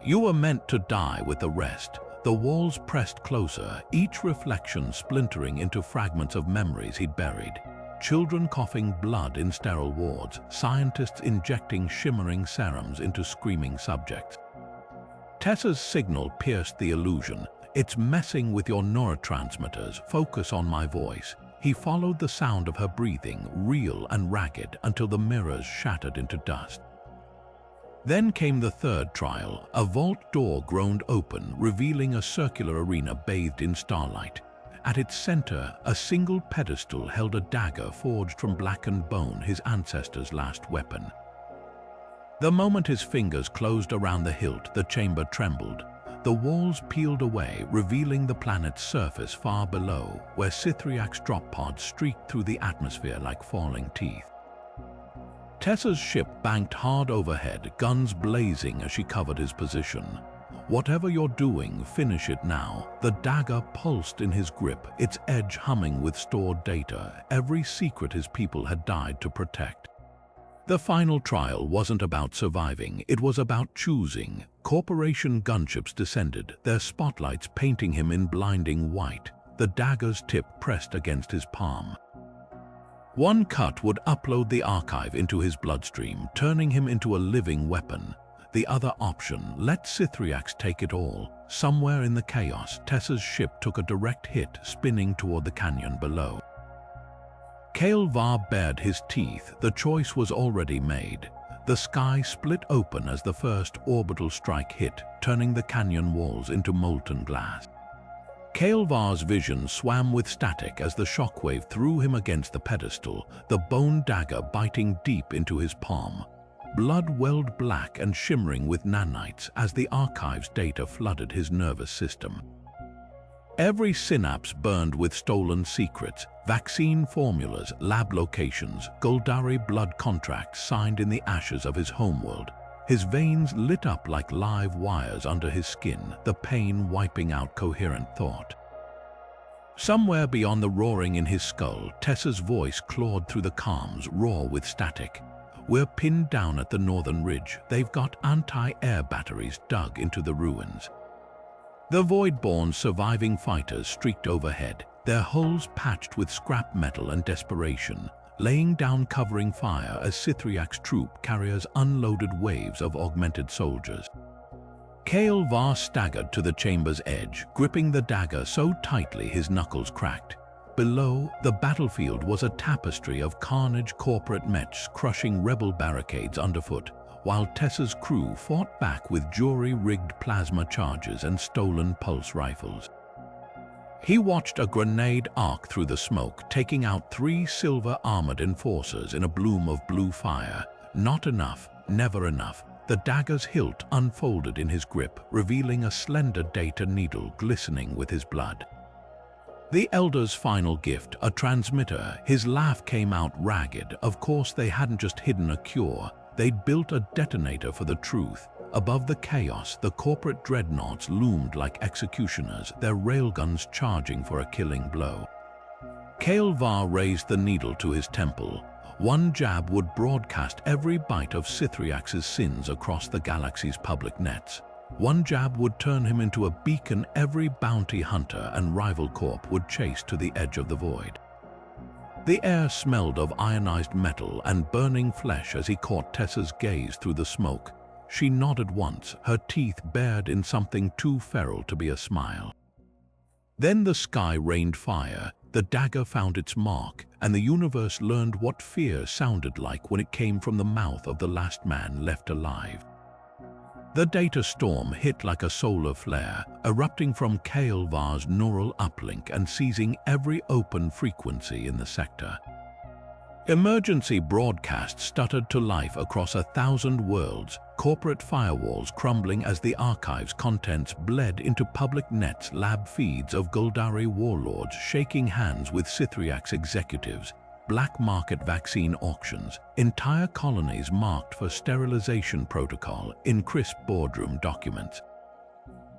You were meant to die with the rest. The walls pressed closer, each reflection splintering into fragments of memories he'd buried. Children coughing blood in sterile wards, scientists injecting shimmering serums into screaming subjects. Tessa's signal pierced the illusion. It's messing with your neurotransmitters. Focus on my voice. He followed the sound of her breathing, real and ragged, until the mirrors shattered into dust. Then came the third trial. A vault door groaned open, revealing a circular arena bathed in starlight. At its center, a single pedestal held a dagger forged from blackened bone, his ancestors' last weapon. The moment his fingers closed around the hilt, the chamber trembled. The walls peeled away, revealing the planet's surface far below, where Cythriak's drop pods streaked through the atmosphere like falling teeth. Tessa's ship banked hard overhead, guns blazing as she covered his position. Whatever you're doing, finish it now. The dagger pulsed in his grip, its edge humming with stored data, every secret his people had died to protect. The final trial wasn't about surviving, it was about choosing. Corporation gunships descended, their spotlights painting him in blinding white, the dagger's tip pressed against his palm. One cut would upload the archive into his bloodstream, turning him into a living weapon. The other option, let Cythriaks take it all. Somewhere in the chaos, Tessa's ship took a direct hit, spinning toward the canyon below. Kael-Var bared his teeth. The choice was already made. The sky split open as the first orbital strike hit, turning the canyon walls into molten glass. Kael-Var's vision swam with static as the shockwave threw him against the pedestal, the bone dagger biting deep into his palm. Blood welled black and shimmering with nanites as the archive's data flooded his nervous system. Every synapse burned with stolen secrets, vaccine formulas, lab locations, Guldari blood contracts signed in the ashes of his homeworld. His veins lit up like live wires under his skin, the pain wiping out coherent thought. Somewhere beyond the roaring in his skull, Tessa's voice clawed through the calms, raw with static. "We're pinned down at the northern ridge. They've got anti-air batteries dug into the ruins." The Voidborn's surviving fighters streaked overhead, their hulls patched with scrap metal and desperation, laying down covering fire as Sithriak's troop carriers unloaded waves of augmented soldiers. Kael-Var staggered to the chamber's edge, gripping the dagger so tightly his knuckles cracked. Below, the battlefield was a tapestry of carnage, corporate mechs crushing rebel barricades underfoot, while Tessa's crew fought back with jury-rigged plasma charges and stolen pulse rifles. He watched a grenade arc through the smoke, taking out 3 silver-armored enforcers in a bloom of blue fire. Not enough, never enough. The dagger's hilt unfolded in his grip, revealing a slender data needle glistening with his blood. The Elder's final gift, a transmitter. His laugh came out ragged. Of course, they hadn't just hidden a cure. They'd built a detonator for the truth. Above the chaos, the corporate dreadnoughts loomed like executioners, their railguns charging for a killing blow. Kael-Var raised the needle to his temple. One jab would broadcast every bite of Sithriak's sins across the galaxy's public nets. One jab would turn him into a beacon every bounty hunter and rival corp would chase to the edge of the void. The air smelled of ionized metal and burning flesh as he caught Tessa's gaze through the smoke. She nodded once, her teeth bared in something too feral to be a smile. Then the sky rained fire, the dagger found its mark, and the universe learned what fear sounded like when it came from the mouth of the last man left alive. The data storm hit like a solar flare, erupting from Kael-Var's neural uplink and seizing every open frequency in the sector. Emergency broadcasts stuttered to life across 1,000 worlds, corporate firewalls crumbling as the archive's contents bled into public nets, lab feeds of Guldari warlords shaking hands with Sithriak's executives, black market vaccine auctions, entire colonies marked for sterilization protocol in crisp boardroom documents.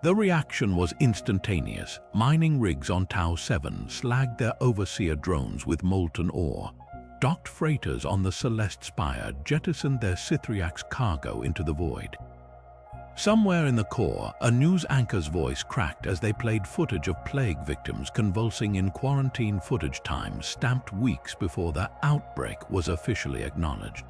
The reaction was instantaneous. Mining rigs on Tau 7 slagged their overseer drones with molten ore. Docked freighters on the Celeste Spire jettisoned their Sithriak's cargo into the void. Somewhere in the core, a news anchor's voice cracked as they played footage of plague victims convulsing in quarantine footage time stamped weeks before the outbreak was officially acknowledged.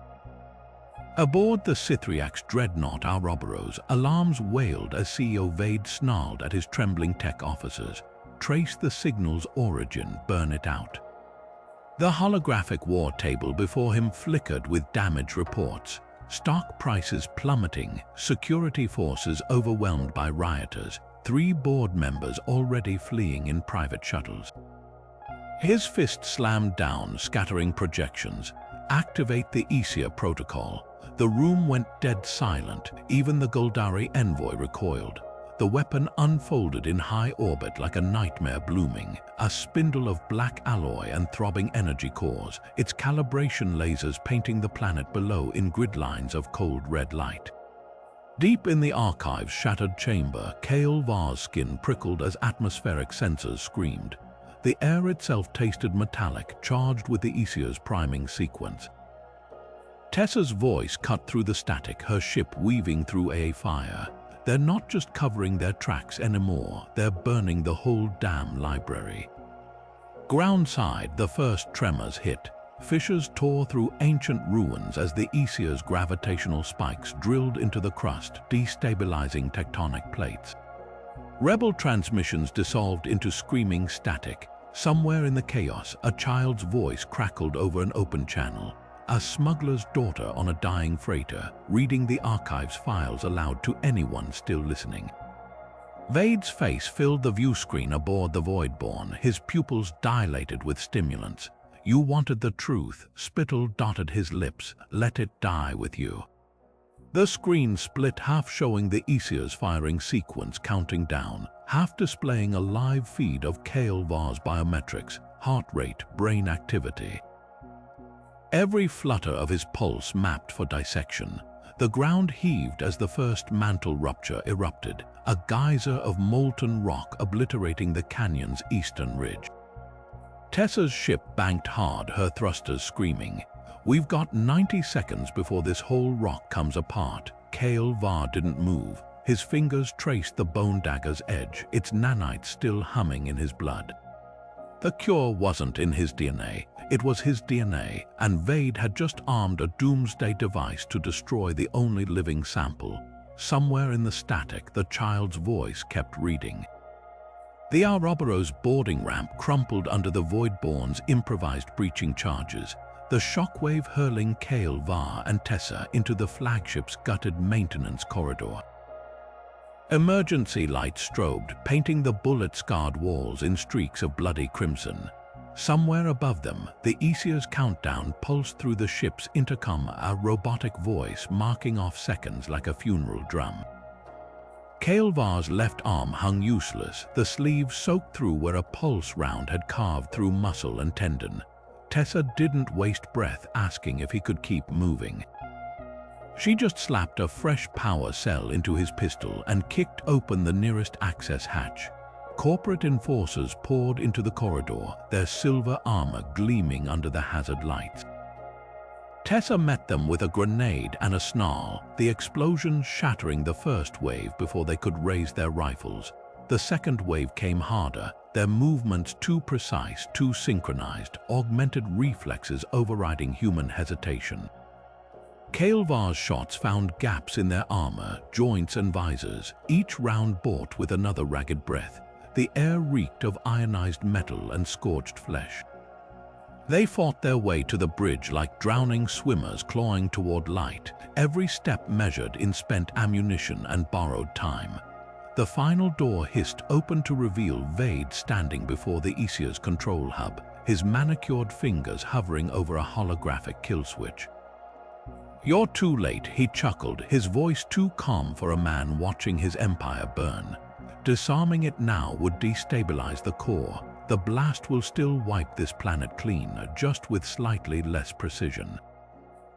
Aboard the Sithriak's dreadnought Ouroboros, alarms wailed as CEO Vade snarled at his trembling tech officers. Trace the signal's origin, burn it out. The holographic war table before him flickered with damage reports. Stock prices plummeting, security forces overwhelmed by rioters, 3 board members already fleeing in private shuttles. His fist slammed down, scattering projections. Activate the Uneasy protocol. The room went dead silent, even the Guldari envoy recoiled. The weapon unfolded in high orbit like a nightmare blooming, a spindle of black alloy and throbbing energy cores, its calibration lasers painting the planet below in grid lines of cold red light. Deep in the archive's shattered chamber, Kael-Var's skin prickled as atmospheric sensors screamed. The air itself tasted metallic, charged with the Uneasy's priming sequence. Tessa's voice cut through the static, her ship weaving through a fire. They're not just covering their tracks anymore, they're burning the whole damn library. Groundside, the first tremors hit. Fissures tore through ancient ruins as the Uneasy's gravitational spikes drilled into the crust, destabilizing tectonic plates. Rebel transmissions dissolved into screaming static. Somewhere in the chaos, a child's voice crackled over an open channel. a smuggler's daughter on a dying freighter, reading the archive's files aloud to anyone still listening. Vade's face filled the view screen aboard the Voidborn, his pupils dilated with stimulants. You wanted the truth, spittle dotted his lips, let it die with you. The screen split, half showing the Aesia's firing sequence counting down, half displaying a live feed of Kael-Var's biometrics, heart rate, brain activity. Every flutter of his pulse mapped for dissection. The ground heaved as the first mantle rupture erupted, a geyser of molten rock obliterating the canyon's eastern ridge. Tessa's ship banked hard, her thrusters screaming. We've got 90 seconds before this whole rock comes apart. Kael-Var didn't move. His fingers traced the bone dagger's edge, its nanites still humming in his blood. The cure wasn't in his DNA. It was his DNA, and Vade had just armed a doomsday device to destroy the only living sample. Somewhere in the static, the child's voice kept reading. The Ouroboros boarding ramp crumpled under the Voidborn's improvised breaching charges, the shockwave hurling Kael-Var and Tessa into the flagship's gutted maintenance corridor. Emergency lights strobed, painting the bullet-scarred walls in streaks of bloody crimson. Somewhere above them, the Aesia's countdown pulsed through the ship's intercom, a robotic voice marking off seconds like a funeral drum. Kael-Var's left arm hung useless, the sleeve soaked through where a pulse round had carved through muscle and tendon. Tessa didn't waste breath asking if he could keep moving. She just slapped a fresh power cell into his pistol and kicked open the nearest access hatch. Corporate enforcers poured into the corridor, their silver armor gleaming under the hazard lights. Tessa met them with a grenade and a snarl, the explosion shattering the first wave before they could raise their rifles. The second wave came harder, their movements too precise, too synchronized, augmented reflexes overriding human hesitation. Kael-Var's shots found gaps in their armor, joints and visors, each round bought with another ragged breath. The air reeked of ionized metal and scorched flesh. They fought their way to the bridge like drowning swimmers clawing toward light, every step measured in spent ammunition and borrowed time. The final door hissed open to reveal Vade standing before the Aesia's control hub, his manicured fingers hovering over a holographic kill switch. "You're too late," he chuckled, his voice too calm for a man watching his empire burn. Disarming it now would destabilize the core. The blast will still wipe this planet clean, just with slightly less precision.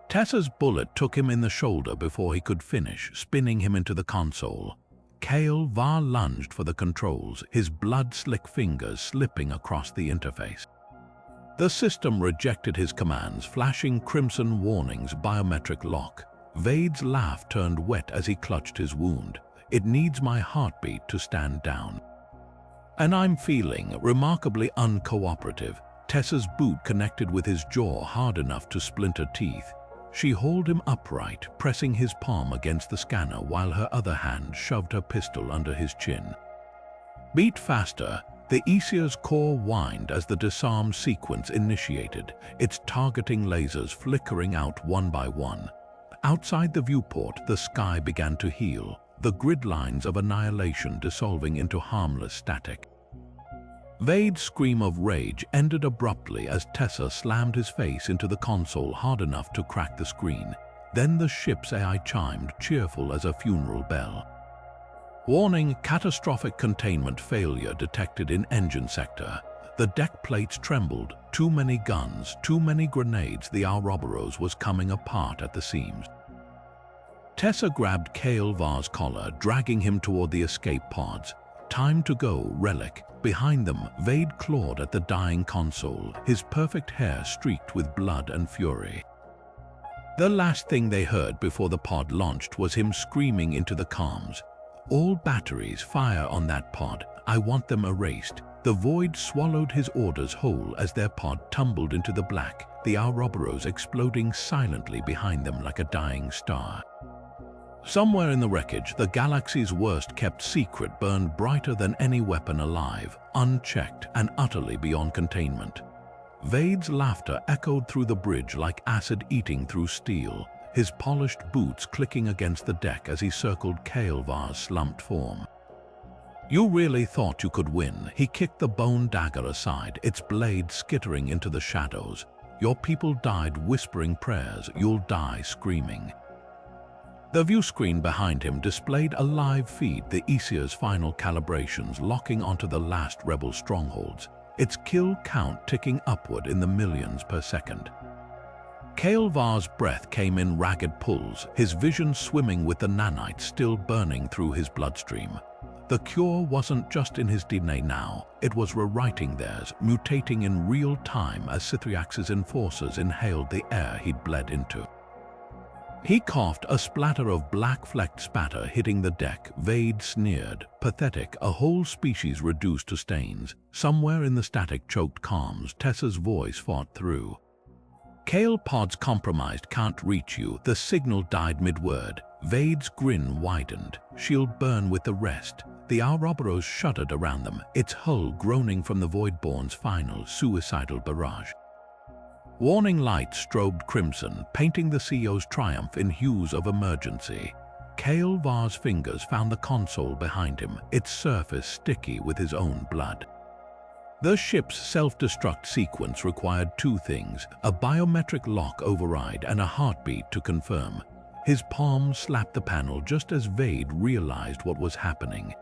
Tessa's bullet took him in the shoulder before he could finish, spinning him into the console. Kael-Var lunged for the controls, his blood-slick fingers slipping across the interface. The system rejected his commands, flashing crimson warnings, biometric lock. Vade's laugh turned wet as he clutched his wound. "It needs my heartbeat to stand down." "And I'm feeling remarkably uncooperative." Tessa's boot connected with his jaw hard enough to splinter teeth. She hauled him upright, pressing his palm against the scanner while her other hand shoved her pistol under his chin. Beat faster. The Aesia's core whined as the disarm sequence initiated, its targeting lasers flickering out one by one. Outside the viewport, the sky began to heal, the grid lines of annihilation dissolving into harmless static. Vade's scream of rage ended abruptly as Tessa slammed his face into the console hard enough to crack the screen. Then the ship's AI chimed, cheerful as a funeral bell. "Warning, catastrophic containment failure detected in engine sector." The deck plates trembled. Too many guns, too many grenades. The Ouroboros was coming apart at the seams. Tessa grabbed Kael-Var's collar, dragging him toward the escape pods. "Time to go, relic." Behind them, Vade clawed at the dying console, his perfect hair streaked with blood and fury. The last thing they heard before the pod launched was him screaming into the comms. "All batteries fire on that pod. I want them erased." The void swallowed his orders whole as their pod tumbled into the black, the Ouroboros exploding silently behind them like a dying star. Somewhere in the wreckage, the galaxy's worst-kept secret burned brighter than any weapon alive, unchecked and utterly beyond containment. Vade's laughter echoed through the bridge like acid eating through steel, his polished boots clicking against the deck as he circled Kael-Var's slumped form. "You really thought you could win?" He kicked the bone dagger aside, its blade skittering into the shadows. "Your people died whispering prayers, you'll die screaming." The view screen behind him displayed a live feed, the Uneasy's final calibrations locking onto the last rebel strongholds, its kill count ticking upward in the millions per second. Kael-Var's breath came in ragged pulls, his vision swimming with the nanites still burning through his bloodstream. The cure wasn't just in his DNA now, it was rewriting theirs, mutating in real time as Sithriax's enforcers inhaled the air he'd bled into. He coughed, a splatter of black-flecked spatter hitting the deck. Vade sneered. "Pathetic, a whole species reduced to stains." Somewhere in the static-choked comms, Tessa's voice fought through. "Kael pods compromised, can't reach you." The signal died mid-word. Vade's grin widened. "She'll burn with the rest." The Ouroboros shuddered around them, its hull groaning from the Voidborn's final suicidal barrage. Warning lights strobed crimson, painting the CEO's triumph in hues of emergency. Kael-Var's fingers found the console behind him, its surface sticky with his own blood. The ship's self-destruct sequence required two things: a biometric lock override and a heartbeat to confirm. His palm slapped the panel just as Vade realized what was happening.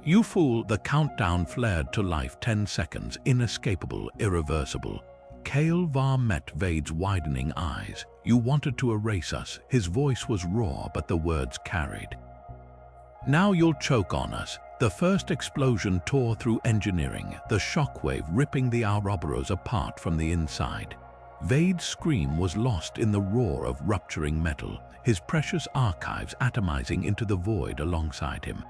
"You fool!" The countdown flared to life. 10 seconds, inescapable, irreversible. Kael-Var met Vade's widening eyes. "You wanted to erase us." His voice was raw, but the words carried. "Now you'll choke on us." The first explosion tore through engineering, the shockwave ripping the Ouroboros apart from the inside. Vade's scream was lost in the roar of rupturing metal, his precious archives atomizing into the void alongside him.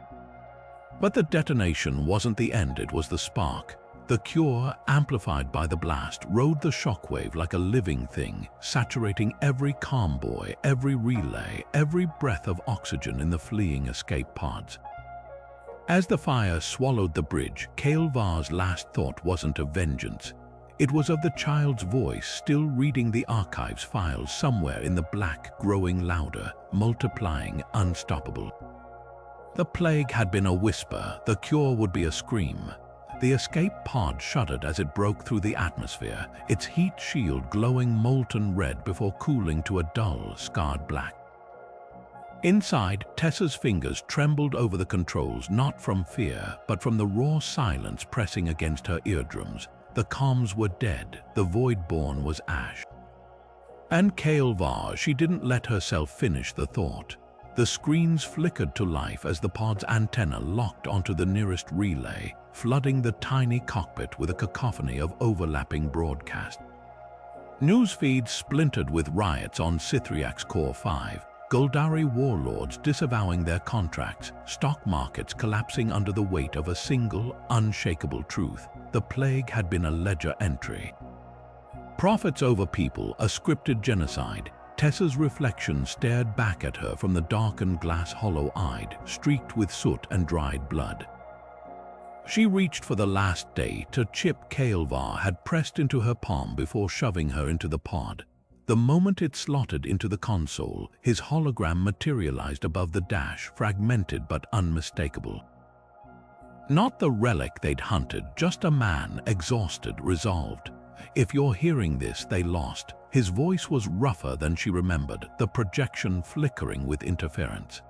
But the detonation wasn't the end, it was the spark. The cure, amplified by the blast, rode the shockwave like a living thing, saturating every comboy, every relay, every breath of oxygen in the fleeing escape pods. As the fire swallowed the bridge, Kael-Var's last thought wasn't of vengeance. It was of the child's voice still reading the archives files somewhere in the black, growing louder, multiplying, unstoppable. The plague had been a whisper, the cure would be a scream. The escape pod shuddered as it broke through the atmosphere, its heat shield glowing molten red before cooling to a dull, scarred black. Inside, Tessa's fingers trembled over the controls, not from fear, but from the raw silence pressing against her eardrums. The comms were dead, the Voidborn was ash. And Kael-Var, she didn't let herself finish the thought. The screens flickered to life as the pod's antenna locked onto the nearest relay, flooding the tiny cockpit with a cacophony of overlapping broadcasts. News feeds splintered with riots on Sithriax Core 5, Guldari warlords disavowing their contracts, stock markets collapsing under the weight of a single, unshakable truth: the plague had been a ledger entry. Profits over people, a scripted genocide. Tessa's reflection stared back at her from the darkened glass, hollow-eyed, streaked with soot and dried blood. She reached for the last date, a chip Kael-Var had pressed into her palm before shoving her into the pod. The moment it slotted into the console, his hologram materialized above the dash, fragmented but unmistakable. Not the relic they'd hunted, just a man, exhausted, resolved. "If you're hearing this, they lost." His voice was rougher than she remembered, the projection flickering with interference.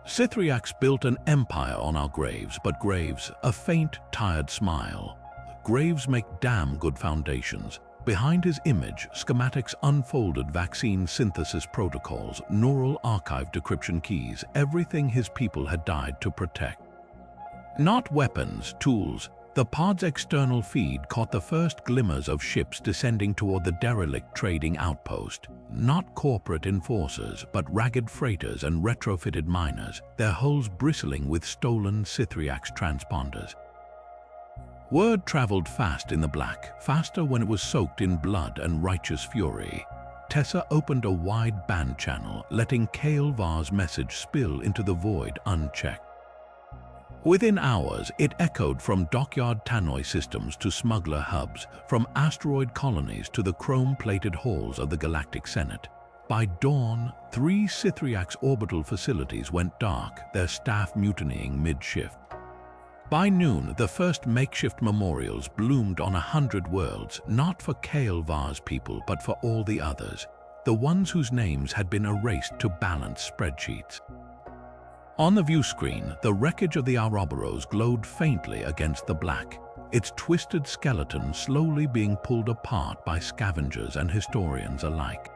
"Sithriax built an empire on our graves, but graves," a faint, tired smile. "Graves make damn good foundations." Behind his image, schematics unfolded, vaccine synthesis protocols, neural archive decryption keys, everything his people had died to protect. Not weapons, tools. The pod's external feed caught the first glimmers of ships descending toward the derelict trading outpost. Not corporate enforcers, but ragged freighters and retrofitted miners, their hulls bristling with stolen Sithriax transponders. Word traveled fast in the black, faster when it was soaked in blood and righteous fury. Tessa opened a wide band channel, letting Kael-Var's message spill into the void unchecked. Within hours, it echoed from dockyard tannoy systems to smuggler hubs, from asteroid colonies to the chrome-plated halls of the Galactic Senate. By dawn, 3 Cythriax orbital facilities went dark, their staff mutinying mid-shift. By noon, the first makeshift memorials bloomed on 100 worlds, not for Kael-Var's people, but for all the others, the ones whose names had been erased to balance spreadsheets. On the view screen, the wreckage of the Ouroboros glowed faintly against the black, its twisted skeleton slowly being pulled apart by scavengers and historians alike.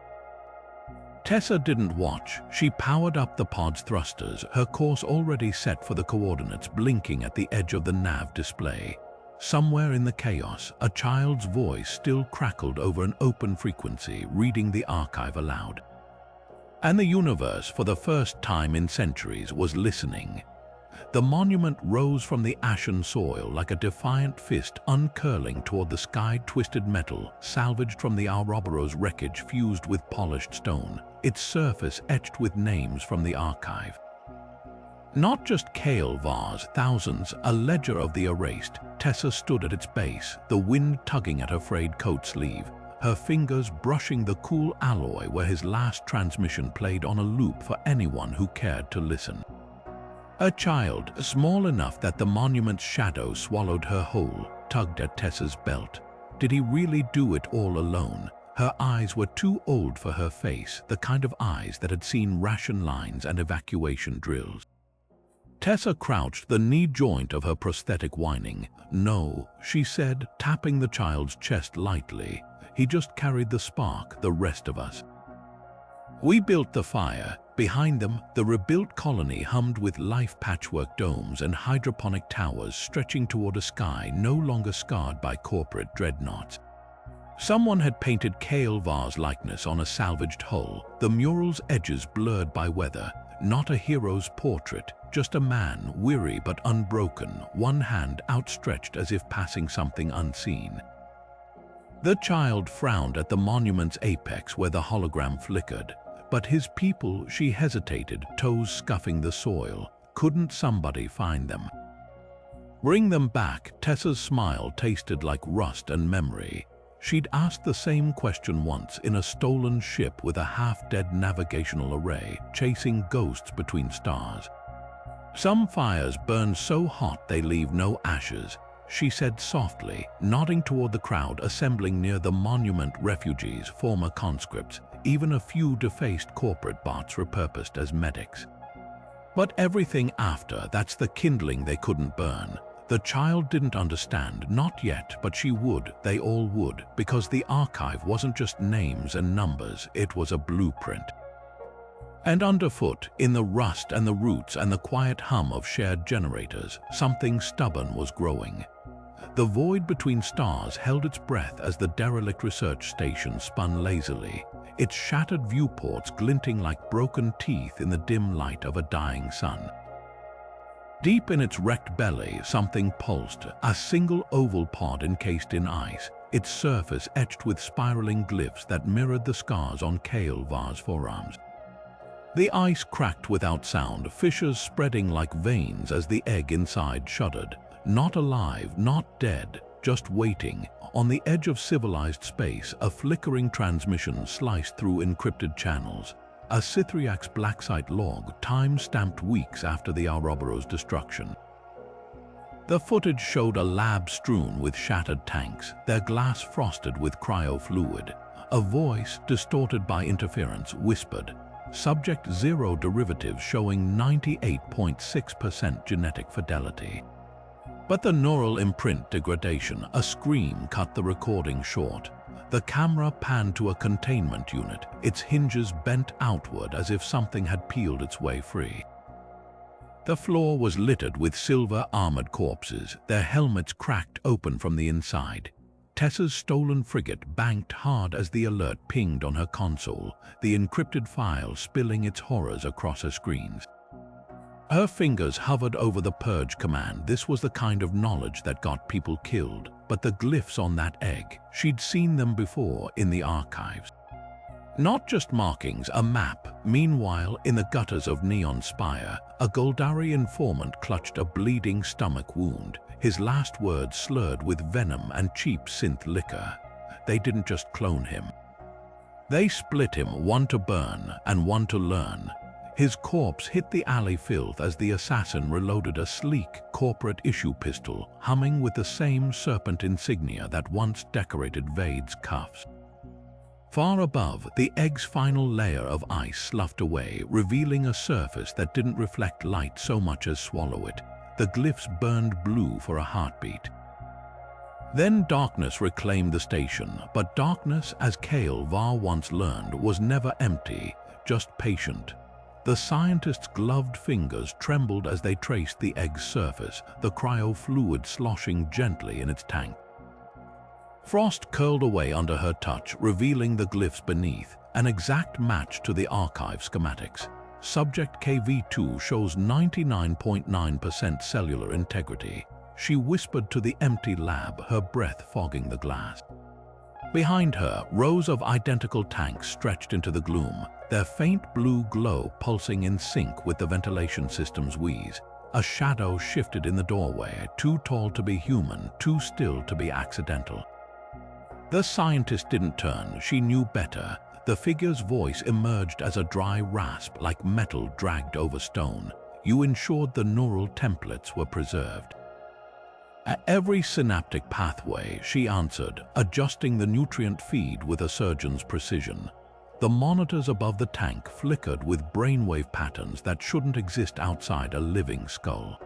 Tessa didn't watch. She powered up the pod's thrusters, her course already set for the coordinates blinking at the edge of the nav display. Somewhere in the chaos, a child's voice still crackled over an open frequency, reading the archive aloud. And the universe, for the first time in centuries, was listening. The monument rose from the ashen soil like a defiant fist uncurling toward the sky-twisted metal salvaged from the Ouroboros wreckage fused with polished stone, its surface etched with names from the archive. Not just Kael-Var's thousands, a ledger of the erased. Tessa stood at its base, the wind tugging at her frayed coat sleeve, her fingers brushing the cool alloy where his last transmission played on a loop for anyone who cared to listen. A child, small enough that the monument's shadow swallowed her whole, tugged at Tessa's belt. Did he really do it all alone? Her eyes were too old for her face, the kind of eyes that had seen ration lines and evacuation drills. Tessa crouched, the knee joint of her prosthetic whining. "No," she said, tapping the child's chest lightly. "He just carried the spark, the rest of us. We built the fire." Behind them, the rebuilt colony hummed with life patchwork domes and hydroponic towers stretching toward a sky no longer scarred by corporate dreadnoughts. Someone had painted Kael-Var's likeness on a salvaged hull, the mural's edges blurred by weather. Not a hero's portrait, just a man, weary but unbroken, one hand outstretched as if passing something unseen. The child frowned at the monument's apex where the hologram flickered. But his people, she hesitated, toes scuffing the soil. Couldn't somebody find them? Bring them back. Tessa's smile tasted like rust and memory. She'd asked the same question once in a stolen ship with a half-dead navigational array, chasing ghosts between stars. Some fires burn so hot they leave no ashes, she said softly, nodding toward the crowd assembling near the monument. Refugees, former conscripts, even a few defaced corporate bots repurposed as medics. But everything after, that's the kindling they couldn't burn. The child didn't understand, not yet, but she would, they all would, because the archive wasn't just names and numbers, it was a blueprint. And underfoot, in the rust and the roots and the quiet hum of shared generators, something stubborn was growing. The void between stars held its breath as the derelict research station spun lazily, its shattered viewports glinting like broken teeth in the dim light of a dying sun. Deep in its wrecked belly, something pulsed, a single oval pod encased in ice, its surface etched with spiraling glyphs that mirrored the scars on Kael-Var's forearms. The ice cracked without sound, fissures spreading like veins as the egg inside shuddered. Not alive, not dead, just waiting. On the edge of civilized space, a flickering transmission sliced through encrypted channels. A Cythriax blacksite log, time-stamped weeks after the Ouroboros' destruction. The footage showed a lab strewn with shattered tanks, their glass frosted with cryo-fluid. A voice, distorted by interference, whispered, "Subject 0 derivatives showing 98.6% genetic fidelity." But the neural imprint degradation, a scream, cut the recording short. The camera panned to a containment unit, its hinges bent outward as if something had peeled its way free. The floor was littered with silver-armored corpses, their helmets cracked open from the inside. Tessa's stolen frigate banked hard as the alert pinged on her console, the encrypted file spilling its horrors across her screens. Her fingers hovered over the purge command. This was the kind of knowledge that got people killed. But the glyphs on that egg, she'd seen them before in the archives. Not just markings, a map. Meanwhile, in the gutters of Neon Spire, a Goldari informant clutched a bleeding stomach wound, his last words slurred with venom and cheap synth liquor. They didn't just clone him. They split him, one to burn and one to learn. His corpse hit the alley filth as the assassin reloaded a sleek, corporate-issue pistol, humming with the same serpent insignia that once decorated Vade's cuffs. Far above, the egg's final layer of ice sloughed away, revealing a surface that didn't reflect light so much as swallow it. The glyphs burned blue for a heartbeat. Then darkness reclaimed the station, but darkness, as Kael-Var once learned, was never empty, just patient. The scientists' gloved fingers trembled as they traced the egg's surface, the cryo-fluid sloshing gently in its tank. Frost curled away under her touch, revealing the glyphs beneath, an exact match to the archive schematics. Subject KV2 shows 99.9% cellular integrity. She whispered to the empty lab, her breath fogging the glass. Behind her, rows of identical tanks stretched into the gloom, their faint blue glow pulsing in sync with the ventilation system's wheeze. A shadow shifted in the doorway, too tall to be human, too still to be accidental. The scientist didn't turn, she knew better. The figure's voice emerged as a dry rasp like metal dragged over stone. You ensured the neural templates were preserved. At every synaptic pathway, she answered, adjusting the nutrient feed with a surgeon's precision. The monitors above the tank flickered with brainwave patterns that shouldn't exist outside a living skull.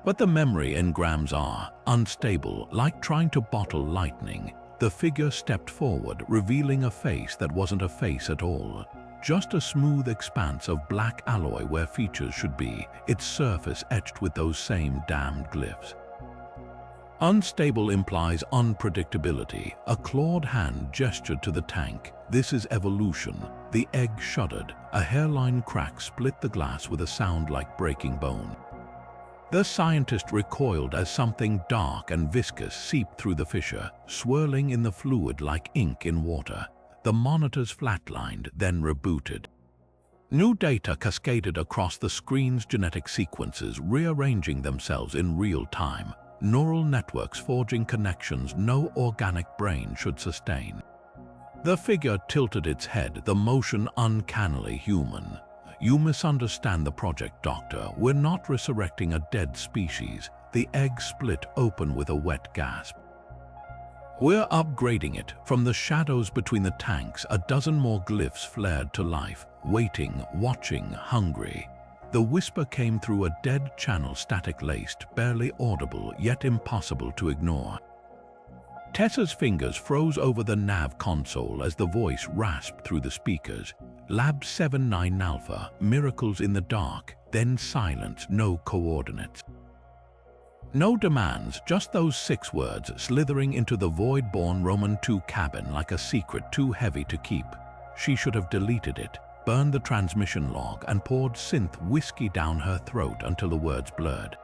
But the memory engrams are unstable, like trying to bottle lightning. The figure stepped forward, revealing a face that wasn't a face at all. Just a smooth expanse of black alloy where features should be, its surface etched with those same damned glyphs. Unstable implies unpredictability. A clawed hand gestured to the tank. This is evolution. The egg shuddered. A hairline crack split the glass with a sound like breaking bone. The scientist recoiled as something dark and viscous seeped through the fissure, swirling in the fluid like ink in water. The monitors flatlined, then rebooted. New data cascaded across the screen's genetic sequences, rearranging themselves in real time. Neural networks forging connections no organic brain should sustain. The figure tilted its head, the motion uncannily human. You misunderstand the project, Doctor. We're not resurrecting a dead species. The egg split open with a wet gasp. We're upgrading it. From the shadows between the tanks, a dozen more glyphs flared to life, waiting, watching, hungry. The whisper came through a dead channel, static-laced, barely audible, yet impossible to ignore. Tessa's fingers froze over the nav console as the voice rasped through the speakers. Lab 79 Alpha, miracles in the dark, then silence, no coordinates. No demands, just those 6 words slithering into the void-born Roman 2 cabin like a secret too heavy to keep. She should have deleted it, burned the transmission log, and poured synth whiskey down her throat until the words blurred.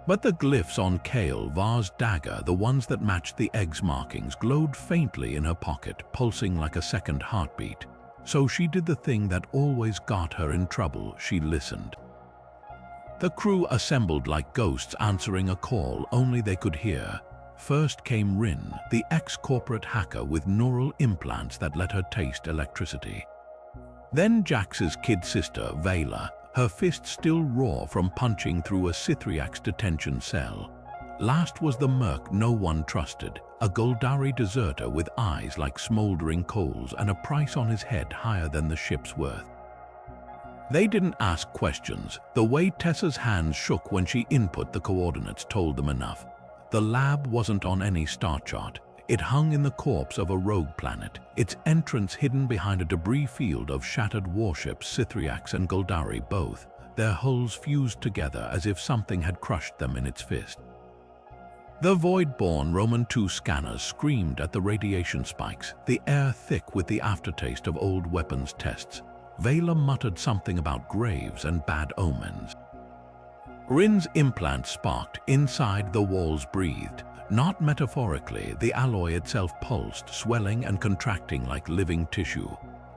But the glyphs on Kael-Var's dagger, the ones that matched the egg's markings, glowed faintly in her pocket, pulsing like a second heartbeat. So she did the thing that always got her in trouble. She listened. The crew assembled like ghosts answering a call only they could hear. First came Rin, the ex-corporate hacker with neural implants that let her taste electricity. Then Jax's kid sister, Vela, her fist still raw from punching through a Cythriax detention cell. Last was the merc no one trusted, a Goldari deserter with eyes like smoldering coals and a price on his head higher than the ship's worth. They didn't ask questions. The way Tessa's hands shook when she input the coordinates told them enough. The lab wasn't on any star chart. It hung in the corpse of a rogue planet, its entrance hidden behind a debris field of shattered warships, Cythriax and Goldari both, their hulls fused together as if something had crushed them in its fist. The void-born Roman 2 scanners screamed at the radiation spikes, the air thick with the aftertaste of old weapons tests. Vela muttered something about graves and bad omens. Rin's implant sparked. Inside, the walls breathed. Not metaphorically, the alloy itself pulsed, swelling and contracting like living tissue.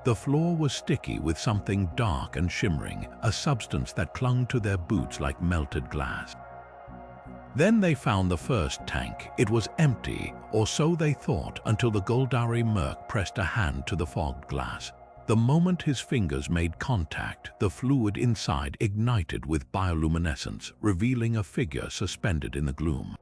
The floor was sticky with something dark and shimmering, a substance that clung to their boots like melted glass. Then they found the first tank. It was empty, or so they thought, until the Guldari merc pressed a hand to the fogged glass. The moment his fingers made contact, the fluid inside ignited with bioluminescence, revealing a figure suspended in the gloom.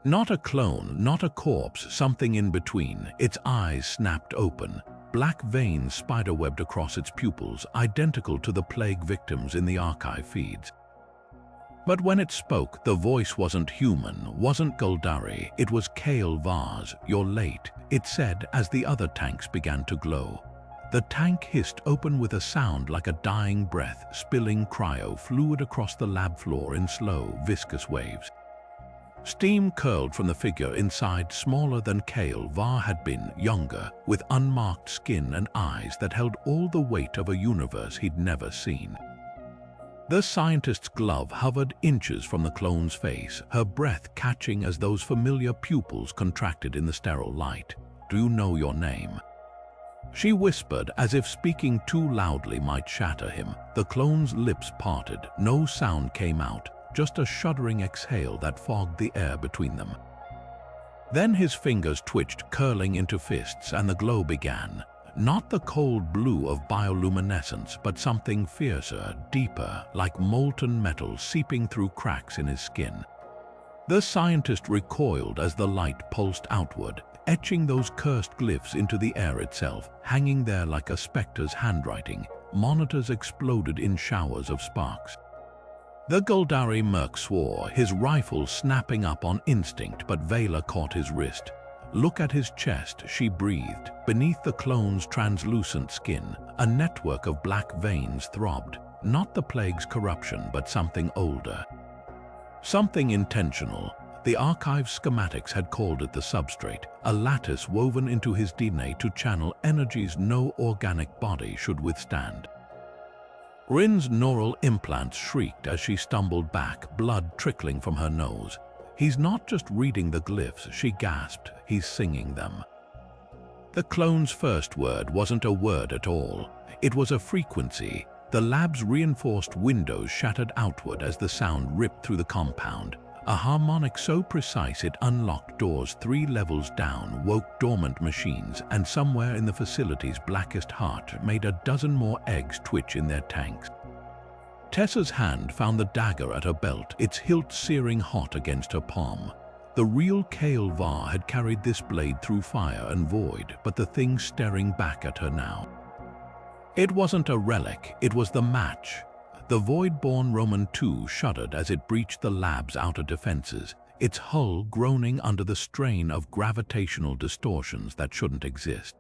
Not a clone, not a corpse, something in between. Its eyes snapped open. Black veins spiderwebbed across its pupils, identical to the plague victims in the archive feeds. But when it spoke, the voice wasn't human, wasn't Guldari, it was Kael-Var's. "You're late," it said as the other tanks began to glow. The tank hissed open with a sound like a dying breath, spilling cryo fluid across the lab floor in slow, viscous waves. Steam curled from the figure inside, smaller than Kael-Var had been, younger, with unmarked skin and eyes that held all the weight of a universe he'd never seen. The scientist's glove hovered inches from the clone's face, her breath catching as those familiar pupils contracted in the sterile light. "Do you know your name?" She whispered, as if speaking too loudly might shatter him. The clone's lips parted, no sound came out, just a shuddering exhale that fogged the air between them. Then his fingers twitched, curling into fists, and the glow began. Not the cold blue of bioluminescence, but something fiercer, deeper, like molten metal seeping through cracks in his skin. The scientist recoiled as the light pulsed outward, etching those cursed glyphs into the air itself, hanging there like a specter's handwriting. Monitors exploded in showers of sparks. The Guldari merc swore, his rifle snapping up on instinct, but Vela caught his wrist. "Look at his chest," she breathed. Beneath the clone's translucent skin, a network of black veins throbbed. Not the plague's corruption, but something older. Something intentional. The archive schematics had called it the substrate, a lattice woven into his DNA to channel energies no organic body should withstand. Rin's neural implants shrieked as she stumbled back, blood trickling from her nose. "He's not just reading the glyphs," she gasped, "he's singing them." The clone's first word wasn't a word at all. It was a frequency. The lab's reinforced windows shattered outward as the sound ripped through the compound. A harmonic so precise it unlocked doors 3 levels down, woke dormant machines, and somewhere in the facility's blackest heart made a dozen more eggs twitch in their tanks. Tessa's hand found the dagger at her belt, its hilt searing hot against her palm. The real Kael-Var had carried this blade through fire and void, but the thing staring back at her now. It wasn't a relic, it was the match. The void-born Roman II shuddered as it breached the lab's outer defenses, its hull groaning under the strain of gravitational distortions that shouldn't exist.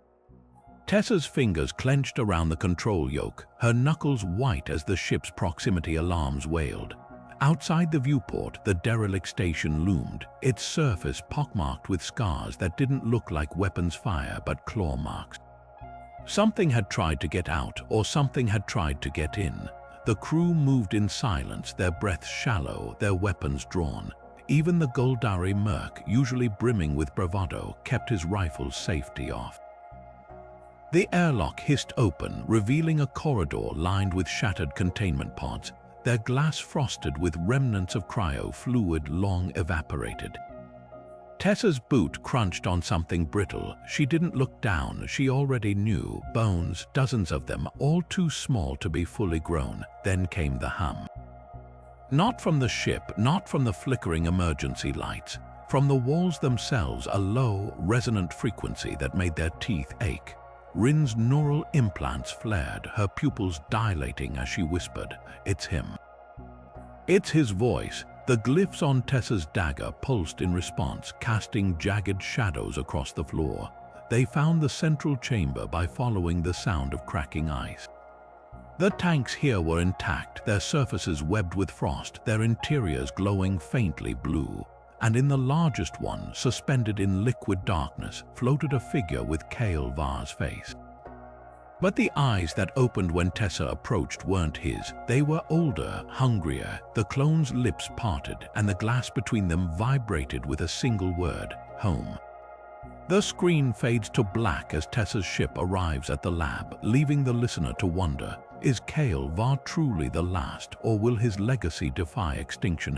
Tessa's fingers clenched around the control yoke, her knuckles white as the ship's proximity alarms wailed. Outside the viewport, the derelict station loomed, its surface pockmarked with scars that didn't look like weapons fire but claw marks. Something had tried to get out, or something had tried to get in. The crew moved in silence, their breaths shallow, their weapons drawn. Even the Guldari merc, usually brimming with bravado, kept his rifle's safety off. The airlock hissed open, revealing a corridor lined with shattered containment pods, their glass frosted with remnants of cryo fluid long evaporated. Tessa's boot crunched on something brittle. She didn't look down. She already knew. Bones, dozens of them, all too small to be fully grown. Then came the hum. Not from the ship, not from the flickering emergency lights. From the walls themselves, a low, resonant frequency that made their teeth ache. Rin's neural implants flared, her pupils dilating as she whispered, "It's him." It's his voice. The glyphs on Tessa's dagger pulsed in response, casting jagged shadows across the floor. They found the central chamber by following the sound of cracking ice. The tanks here were intact, their surfaces webbed with frost, their interiors glowing faintly blue. And in the largest one, suspended in liquid darkness, floated a figure with Kael-Var's face. But the eyes that opened when Tessa approached weren't his. They were older, hungrier. The clone's lips parted, and the glass between them vibrated with a single word: home. The screen fades to black as Tessa's ship arrives at the lab, leaving the listener to wonder, is Kael-Var truly the last, or will his legacy defy extinction